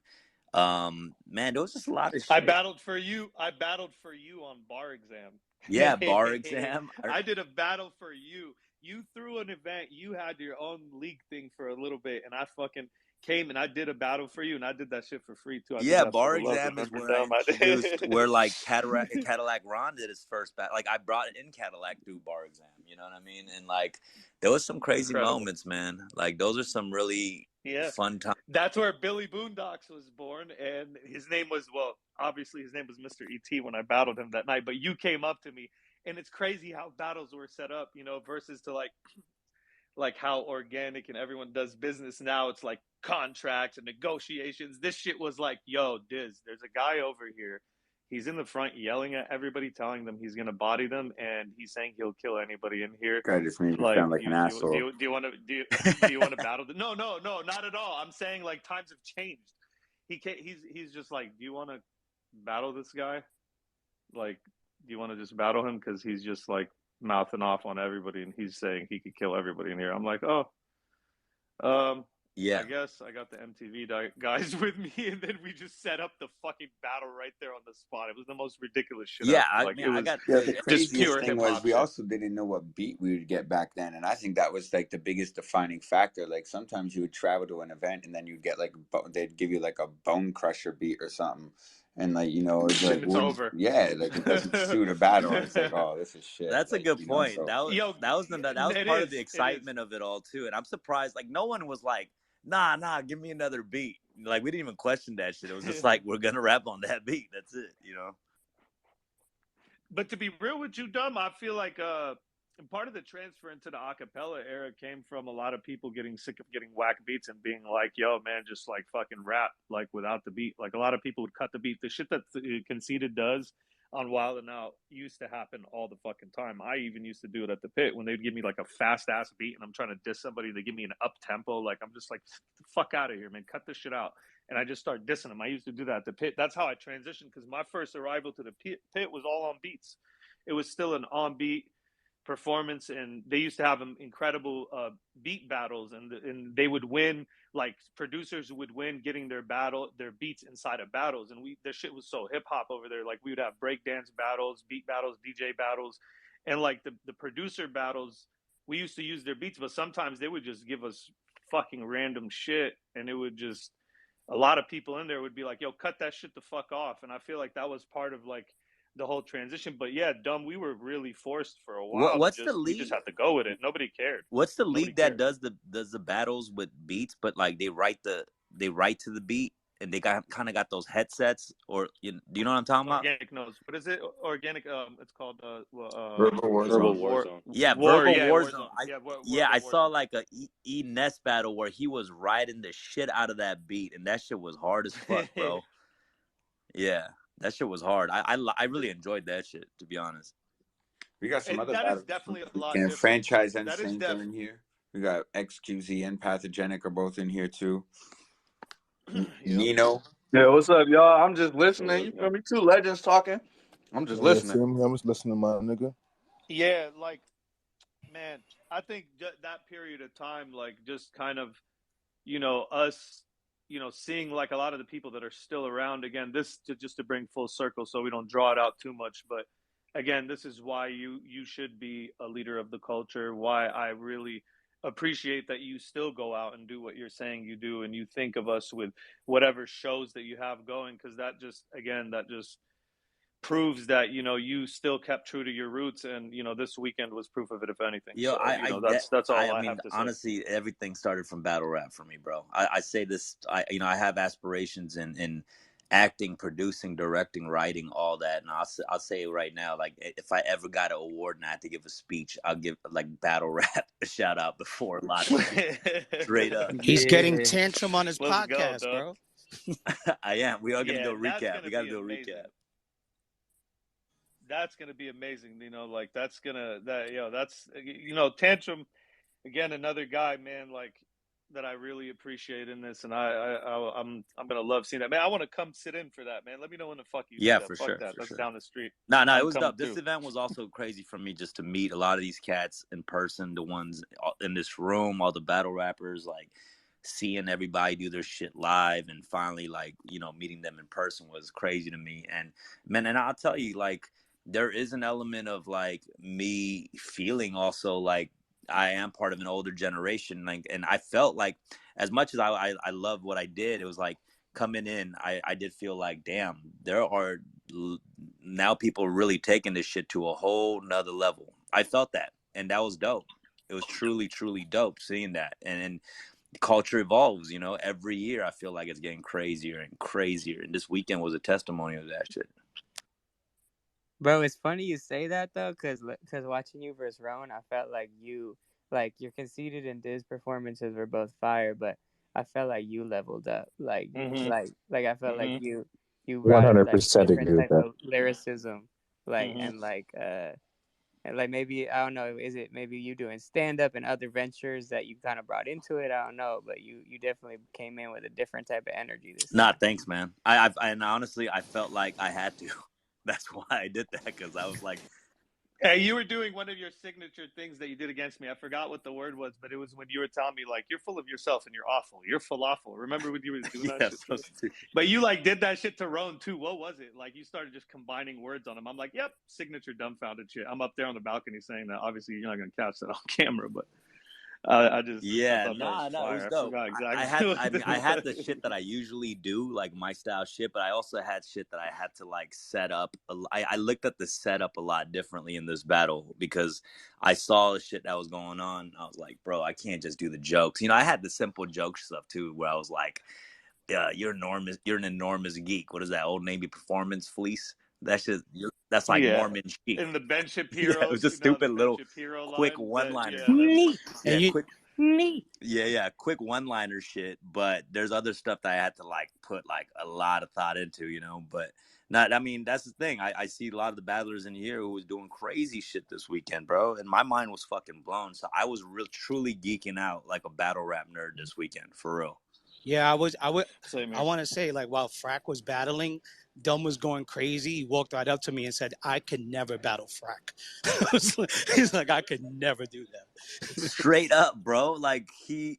Man, there was just a lot of shit. I battled for you on bar exam. Yeah, bar exam. I did a battle for you. You threw an event. You had your own league thing for a little bit, and I fucking came and I did a battle for you, and I did that shit for free too. I did Yeah, that for bar the love. exam is Remember, where I dumb? I introduced did. where like Cadillac Ron did his first battle. Like, I brought it in Cadillac through bar exam. You know what I mean? And like, there was some crazy Incredible. moments, man. Like, those are some really fun times. That's where Billy Boondocks was born, and his name was, well, obviously his name was Mr. E.T. when I battled him that night. But you came up to me, and it's crazy how battles were set up, versus to like how organic and everyone does business now. It's like contracts and negotiations. This shit was like, yo, Diz, there's a guy over here. He's in the front yelling at everybody, telling them he's gonna body them, and he's saying he'll kill anybody in here. Guy just made me Like, sound like an asshole. do you want to do you want to battle? No, not at all. I'm saying like times have changed. He's just like, do you want to battle this guy? Like, do you want to just battle him because he's just like mouthing off on everybody, and he's saying he could kill everybody in here. I'm like, oh, I Yeah. guess I got the MTV guys with me, and then we just set up the fucking battle right there on the spot. It was the most ridiculous shit Yeah, ever. Like, it I was got Yeah, the just craziest pure thing hip was hop we shit. also didn't know what beat we would get back then, and I think that was like the biggest defining factor. Like sometimes you would travel to an event and then you'd get like they'd give you like a bone crusher beat or something, and like it'd be like, And it's well, over. yeah, like it doesn't suit a battle, and it's like, oh, this is shit. That's a Like good point. so. Yo, That was it part of the is. It is. excitement of it all too. And I'm surprised, like, no one was like, nah, give me another beat. Like, we didn't even question that shit. It was just like, we're gonna rap on that beat. That's it. But to be real with you, dumb, I feel like part of the transfer into the acapella era came from a lot of people getting sick of getting whack beats and being like, yo, man, just like fucking rap like without the beat. Like, a lot of people would cut the beat. The shit that Conceited does, on Wild 'N Out used to happen all the fucking time. I even used to do it at the pit when they'd give me like a fast ass beat and I'm trying to diss somebody. They give me an up tempo. Like, I'm just like, the fuck out of here, man. Cut this shit out. And I just start dissing them. I used to do that at the pit. That's how I transitioned, because my first arrival to the pit was all on beats. It was still an on beat performance, and they used to have incredible beat battles, and they would win. Like, producers would win getting their beats inside of battles, and their shit was so hip hop over there. Like, we would have breakdance battles, beat battles, DJ battles, and like the producer battles, we used to use their beats, but sometimes they would just give us fucking random shit, and it would just, a lot of people in there would be like, yo, cut that shit the fuck off. And I feel like that was part of like the whole transition. But yeah, dumb, we were really forced for a while to What's the just, we just league? had to go with it. Nobody cared. What's the Nobody league that cared. does the battles with beats, but like they write to the beat, and they got those headsets, or do you know what I'm talking about? Organic knows. What is it? Organic. It's called Verbal Verbal Warzone. Warzone. Yeah, War. Verbal Yeah, Warzone. Warzone. I saw Warzone. like a Ness battle where he was riding the shit out of that beat, and that shit was hard as fuck, bro. Yeah, that shit was hard. I really enjoyed that shit, to be honest. We got some other That is battles. definitely a lot And different. Franchise and That is Saint are in here. We got XQZ and Pathogenic are both in here too. Nino. Yeah, what's up, y'all? I'm just listening. You feel me? Two legends talking. I'm just listening. I'm just listening, my nigga. Yeah, like, man, I think that period of time, like, just kind of, us, seeing like a lot of the people that are still around. Again, this just to bring full circle, so we don't draw it out too much. But again, this is why you should be a leader of the culture. Why I really appreciate that you still go out and do what you're saying you do, and you think of us with whatever shows that you have going, because that just proves that you still kept true to your roots, and this weekend was proof of it, if anything. Yo, So that's all I mean, have to say. honestly, everything started from battle rap for me, bro. I say this, I have aspirations in acting, producing, directing, writing, all that. And I'll say it right now, like, if I ever got an award and I had to give a speech, I'll give like battle rap a shout out before a lot of straight up. He's getting tantrum on his Let's podcast, go, bro. I am. We are gonna do a that's recap. gonna We gotta be do a amazing. recap. That's gonna be amazing. Like, that's Tantrum, again, another guy, man, like, that I really appreciate in this, and I'm gonna love seeing that, man. I want to come sit in for that, man. Let me know when the fuck you do that. For fuck sure. that. That's sure. down the street. No, I'm it was dope. through. This event was also crazy for me, just to meet a lot of these cats in person, the ones in this room, all the battle rappers, like seeing everybody do their shit live, and finally, like, meeting them in person was crazy to me. And man, and I'll tell you, like, there is an element of like me feeling also like I am part of an older generation, like, and I felt like, as much as I love what I did, it was like, coming in, I did feel like, damn, there are now people really taking this shit to a whole nother level. I felt that, and that was dope. It was truly, truly dope seeing that. And culture evolves, every year I feel like it's getting crazier and crazier. And this weekend was a testimony of that shit. Bro, it's funny you say that, though, because watching you versus Roan, I felt like your Conceited and Diz performances were both fire, but I felt like you leveled up. Like, I felt like you brought like 100% different agree with type that. of lyricism, and like maybe, I don't know, is it maybe you doing stand up and other ventures that you kind of brought into it? I don't know, but you definitely came in with a different type of energy this time. Nah, thanks, man. And honestly, I felt like I had to. That's why I did that, because I was like, hey, you were doing one of your signature things that you did against me. I forgot what the word was, but it was when you were telling me, like, you're full of yourself and you're awful. You're falafel. Remember when you were doing that shit? But you, like, did that shit to Roan, too. What was it? Like, you started just combining words on him. I'm like, yep, signature dumbfounded shit. I'm up there on the balcony saying that. Obviously, you're not going to catch that on camera, but I thought that was fire. it was dope. I forgot exactly. I had the shit that I usually do, like my style shit, but I also had shit that I had to like set up. I looked at the setup a lot differently in this battle, because I saw the shit that was going on. I was like, bro, I can't just do the jokes. I had the simple joke stuff too, where I was like, you're an enormous geek. What is that, Old Navy performance fleece? That's like Mormon chic. In the Ben Shapiro, it was just stupid little quick one-liner. Quick one-liner shit. But there's other stuff that I had to like put like a lot of thought into, But Not, I mean, that's the thing. I see a lot of the battlers in here who was doing crazy shit this weekend, bro, and my mind was fucking blown. So I was truly geeking out like a battle rap nerd this weekend, for real. Yeah, I want to say, like, while Frack was battling, Dumb was going crazy. He walked right up to me and said, "I could never battle Frack." He's like, "I could never do that." Straight up, bro. Like he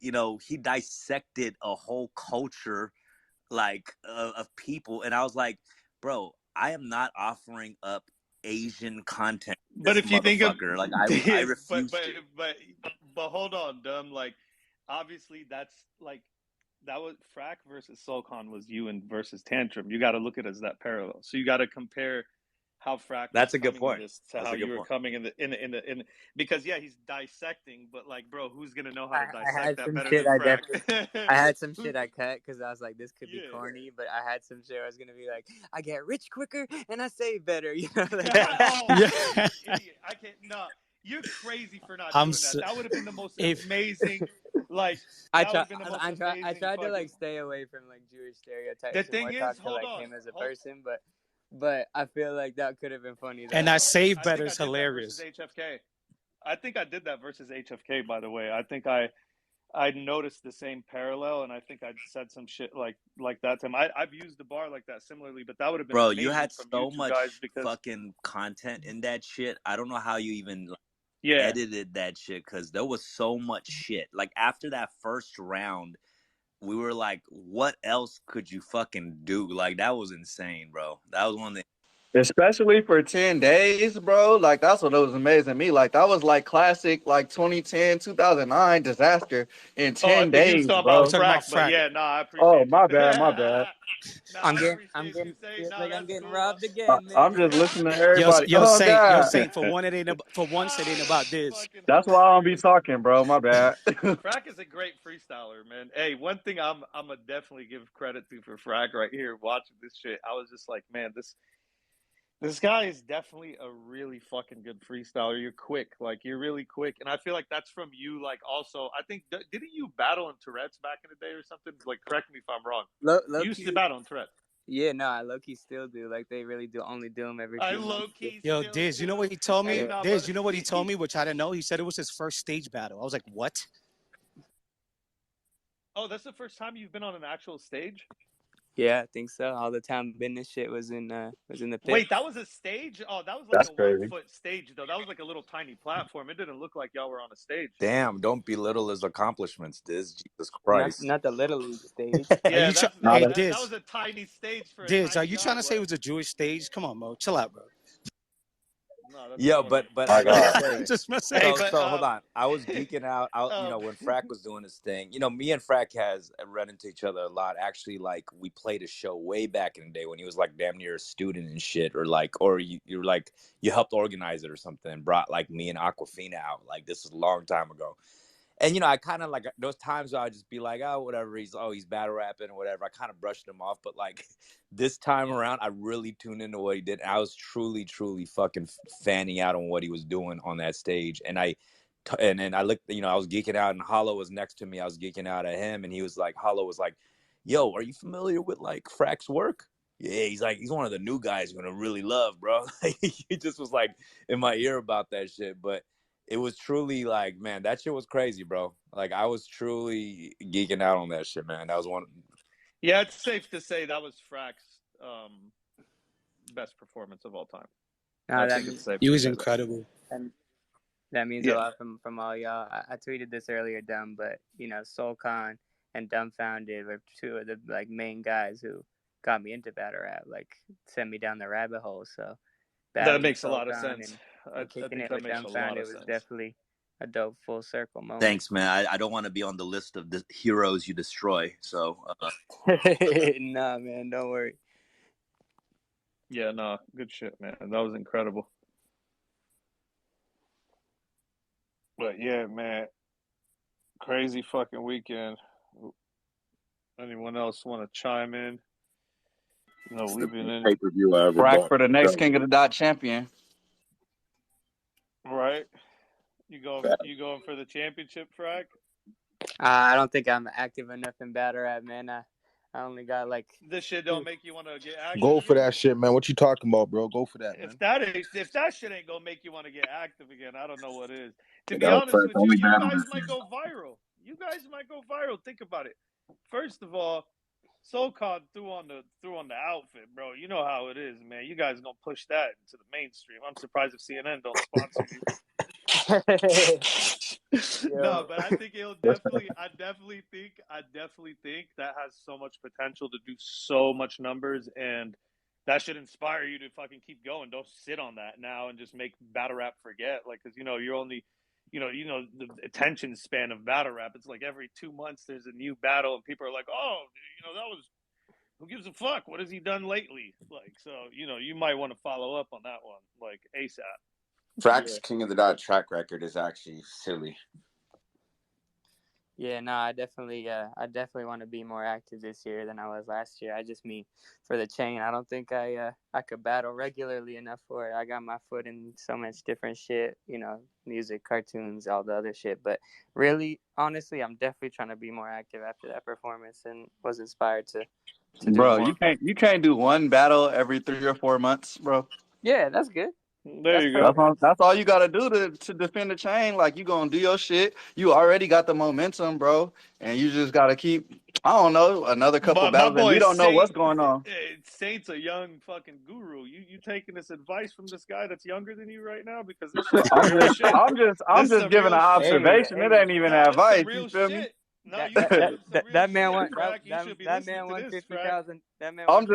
dissected a whole culture, like of people, and I was like, bro, I am not offering up Asian content. But This if you think of, motherfucker, like I refuse to. but hold on, Dumb. Like, obviously, that's like that was Frack versus Solcon was you and versus Tantrum. You got to look at it as that parallel. So you got to compare how Frack was That's a good coming in point. this to That's how a good you were point. coming in because yeah, he's dissecting, but like, bro, who's gonna know how to I dissect had that some better shit than I Frack? definitely I had some shit I cut because I was like, this could be Yeah. corny, but I had some shit I was gonna be like, I get rich quicker and I save better, you know. Oh, Yeah. you idiot! I can't. No, you're crazy for not I'm doing that. That would have been the most if amazing. Like I that would try have been the most I amazing tried to fucking. like stay away from like Jewish The stereotypes and thing more is, talk to hold like on, him as a hold. person, but I feel like that could have been funny though. and I save I better think I is did that versus hilarious. HFK. I think I did that versus HFK. By the way, I think I noticed the same parallel, and I think I said some shit like that to him. I've used the bar like that similarly, but that would have been Bro, you amazing had from you so two guys much because fucking content in that shit. I don't know how you even yeah. edited that shit because there was so much shit. Like after that first round, we were like, what else could you fucking do? Like that was insane, bro. That was one of the Especially for 10 days, bro. Like, that's what was amazing to me. Like, that was like classic, like 2010, 2009 disaster in Oh, I 10 think he was days, talking I'm about bro. talking about Frack, but Frack. yeah, no, I Oh, appreciate you. my bad, my bad. No, I'm I getting appreciate you saying feels no. like I'm That's getting cool. robbed again, I'm man. just listening to everybody. Yo, Oh, God. Saint. For once it ain't about this. Fucking That's why I don't be hilarious. talking, bro. My bad. Frack is a great freestyler, man. Hey, one thing I'm gonna definitely give credit to for Frack right here. Watching this shit, I was just like, man, this guy is definitely a really fucking good freestyler. You're quick, like you're really quick, and I feel like that's from you. Like also, I think didn't you battle in Tourette's back in the day or something? Like, correct me if I'm wrong. Low You used to key, battle in Tourette's. yeah, no, I low key still do. Like they really do only do them every I few low months. key Yo, still Diz, you know what do. he told Hey, me? Yeah. nah, Diz, but you know what he told me, which I didn't know? He said it was his first stage battle. I was like, what? oh, that's the first time you've been on an actual stage. Yeah, I think so. All the time business shit was in the pit. Wait, that was a stage? Oh, that was like That's a crazy. 1 foot stage though. That was like a little tiny platform. It didn't look like y'all were on a stage. Damn, don't belittle his accomplishments, Diz. Jesus Christ. Not the little league stage. Are Yeah, you that's Not hey a, that Diz? was a tiny stage for a Diz, are tiny you guy. trying to say it What? was a Jewish stage? Come on, bro. Chill out, bro. No, that's Yeah, funny. but my I gotta God. say, Just messing. Hey, so but so hold on. I was geeking out. um, When Frack was doing his thing, me and Frack has run into each other a lot. Actually, like we played a show way back in the day when he was like damn near a student and shit, or you're like you helped organize it or something and brought like me and Aquafina out. Like this is a long time ago. And I kind of like those times where I'd just be like, oh, whatever. He's battle rapping or whatever. I kind of brushed him off, but like this time around, I really tuned into what he did. I was truly, truly fucking fanning out on what he was doing on that stage. And then I looked, I was geeking out, and Hollow was next to me. I was geeking out at him, and Hollow was like, "Yo, are you familiar with like Frack's work?" Yeah, he's one of the new guys you're gonna really love, bro. He just was like in my ear about that shit, but. It was truly like, man, that shit was crazy, bro. Like I was truly geeking out on that shit, man. That was one. yeah, it's safe to say that was Frack's best performance of all time. I think it's safe He to was say that. incredible. That means a Yeah, lot from all y'all. I tweeted this earlier, Dumb, but Soulcon and Dumbfounded were two of the like main guys who got me into battle rap, like sent me down the rabbit hole. So that battling makes a lot of Soulcon sense. and I kicking think it that with makes a lot Dumbfounded of was sense. definitely a dope full circle moment. Thanks, man. I don't want to be on the list of the heroes you destroy. So Nah, man, don't worry. Yeah, no, good shit, man. That was incredible. But yeah, man, crazy fucking weekend. Anyone else want to chime in? No, The we've been best in pay-per-view I ever Frack bought. for the next King of the Dot champion. right. You going for the championship, Frack? I don't think I'm active enough in battle rap, man. I only got like This shit don't make you want to get active Go for again. that shit, man. What you talking about, bro? Go for that, man. If that shit ain't gonna make you want to get active again, I don't know what is. To be That was honest first with you, only you battle guys this might season. go viral. You guys might go viral. Think about it. First of all, SoCon threw on the outfit, bro. You know how it is, man. You guys gonna push that into the mainstream. I'm surprised if CNN don't sponsor you. No, yo. but I think it'll definitely. I definitely think that has so much potential to do so much numbers, and that should inspire you to fucking keep going. Don't sit on that now and just make battle rap forget. Like, because you're only, the attention span of battle rap. It's like every 2 months there's a new battle, and people are like, oh, that was. Who gives a fuck? What has he done lately? Like, so you might want to follow up on that one, like ASAP. Frack's King of the Dot track record is actually silly. Yeah, no, I definitely want to be more active this year than I was last year. I just mean for the chain, I don't think I could battle regularly enough for it. I got my foot in so much different shit, music, cartoons, all the other shit. But really, honestly, I'm definitely trying to be more active after that performance and was inspired to do Bro, more. you can't do one battle every 3 or 4 months, bro. Yeah, that's good. There That's you go. perfect. That's all you gotta do to defend the chain. Like, you gonna do your shit. You already got the momentum, bro, and you just gotta keep. I don't know, another couple My battles, and we boy don't know what's going on. Saint's a young fucking guru. You taking this advice from this guy that's younger than you right now? Because this shit's some real shit. I'm This is just some giving an real shit. observation. It ain't even Nah, this is some advice. You real feel me? shit. No, That you that just that gave some that, real that man shit, won Frack. You should be that listening man to won this, Frack. That man won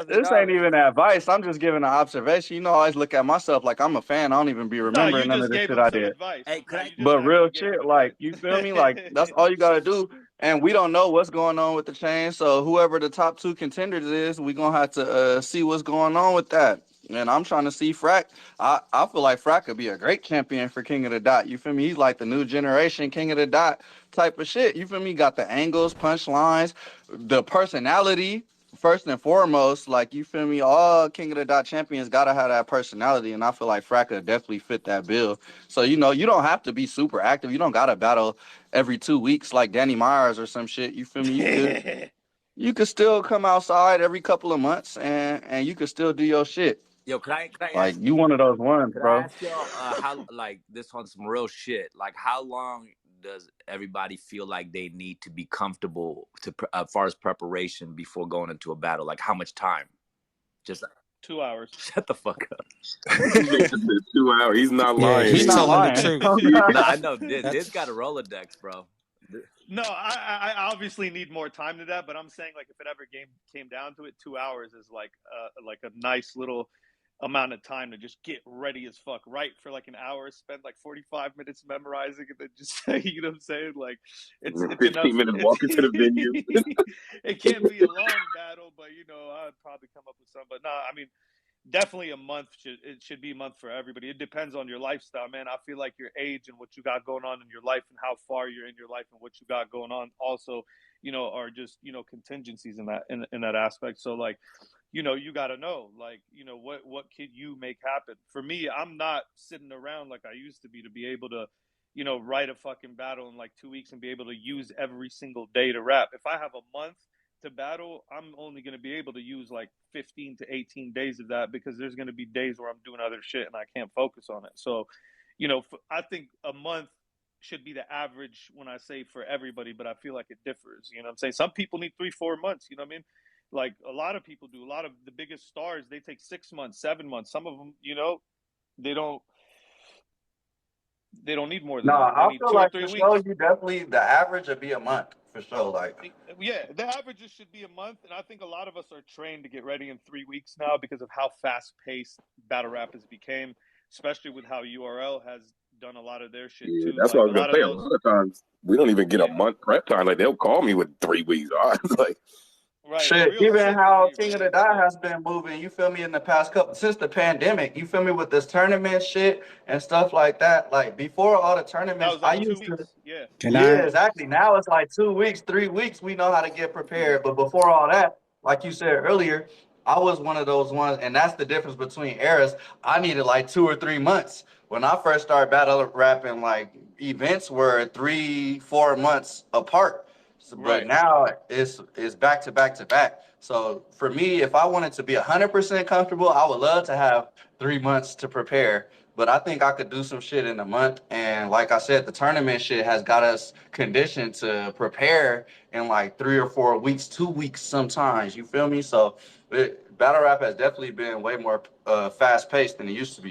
This ain't $50,000. even advice. I'm just giving an observation. I always look at myself like I'm a fan. I don't even be No, remembering you none of just this gave shit him I some did. advice. Hey, could No, I? you just But real actually gave him shit, like, advice. you feel me? Like, that's all you gotta do. And we don't know what's going on with the chain. So whoever the top 2 contenders is, we gonna have to see what's going on with that. And I'm trying to see Frack. I feel like Frack could be a great champion for King of the Dot. You feel me? He's like the new generation King of the Dot type of shit. You feel me? Got the angles, punchlines, the personality. First and foremost, like, you feel me, all King of the Dot champions gotta have that personality, and I feel like Frack could definitely fit that bill. So, you don't have to be super active. You don't gotta battle every 2 weeks like Danny Myers or some shit. You feel me? You could still come outside every couple of months and you could still do your shit. Yo, could I Like, ask? you one of those ones, Could I bro. ask y'all how, like, this on some real shit? Like, how long does everybody feel like they need to be comfortable as far as preparation before going into a battle? Like, how much time? Just 2 hours. shut the fuck up. He made this in 2 hours. He's not Yeah, lying He's he's either. not telling the lying. truth. No, I know. This That's got a Rolodex, bro. No, I obviously need more time to that, but I'm saying, like, if it ever came down to it, 2 hours is like a nice little amount of time to just get ready as fuck. Right, for like an hour, spend like 45 minutes memorizing, and then just you know what I'm saying? Like, it's enough. 15 minutes It's walking to the venue. it can't be a long battle, but I'd probably come up with some. But no, I mean, definitely a month should be a month for everybody. It depends on your lifestyle, man. I feel like your age and what you got going on in your life and how far you're in your life and what you got going on also, are just, contingencies in that aspect. So, like, you got to know, like, what could you make happen. For me, I'm not sitting around like I used to be able to write a fucking battle in like 2 weeks and be able to use every single day to rap. If I have a month to battle, I'm only going to be able to use like 15 to 18 days of that, because there's going to be days where I'm doing other shit and I can't focus on it. So, I think a month should be the average when I say for everybody, but I feel like it differs. You know what I'm saying? Some people need 3-4 months. You know what I mean? Like, a lot of people do. A lot of the biggest stars, they take 6 months, 7 months. Some of them, they don't need more No, than that. They I need feel two or like three for sure weeks. you definitely, the average would be a month for sure. Like, Yeah, the averages should be a month, and I think a lot of us are trained to get ready in 3 weeks now because of how fast paced battle rap has became, especially with how URL has done a lot of their shit Yeah, too. that's what I Like, was a gonna lot of say. A those, lot of times we don't even get a yeah, month prep time. Like, they'll call me with 3 weeks. Like, right, shit, real even how simply, King of right? the Dot So, has been moving, you feel me, in the past couple, since the pandemic, you feel me, with this tournament shit and stuff like that. Like, before all the that tournaments, was I like two used to, weeks. Yeah, can yeah, I exactly. Now it's like 2 weeks, 3 weeks, we know how to get prepared. But before all that, like you said earlier, I was one of those ones, and that's the difference between eras. I needed like 2 or 3 months. When I first started battle rapping, like, events were 3, 4 months apart. But Right. now it's back to back to back. So for me, if I wanted to be 100% comfortable, I would love to have 3 months to prepare. But I think I could do some shit in a month. And like I said, the tournament shit has got us conditioned to prepare in like 3 or 4 weeks, 2 weeks sometimes. You feel me? So battle rap has definitely been way more fast paced than it used to be.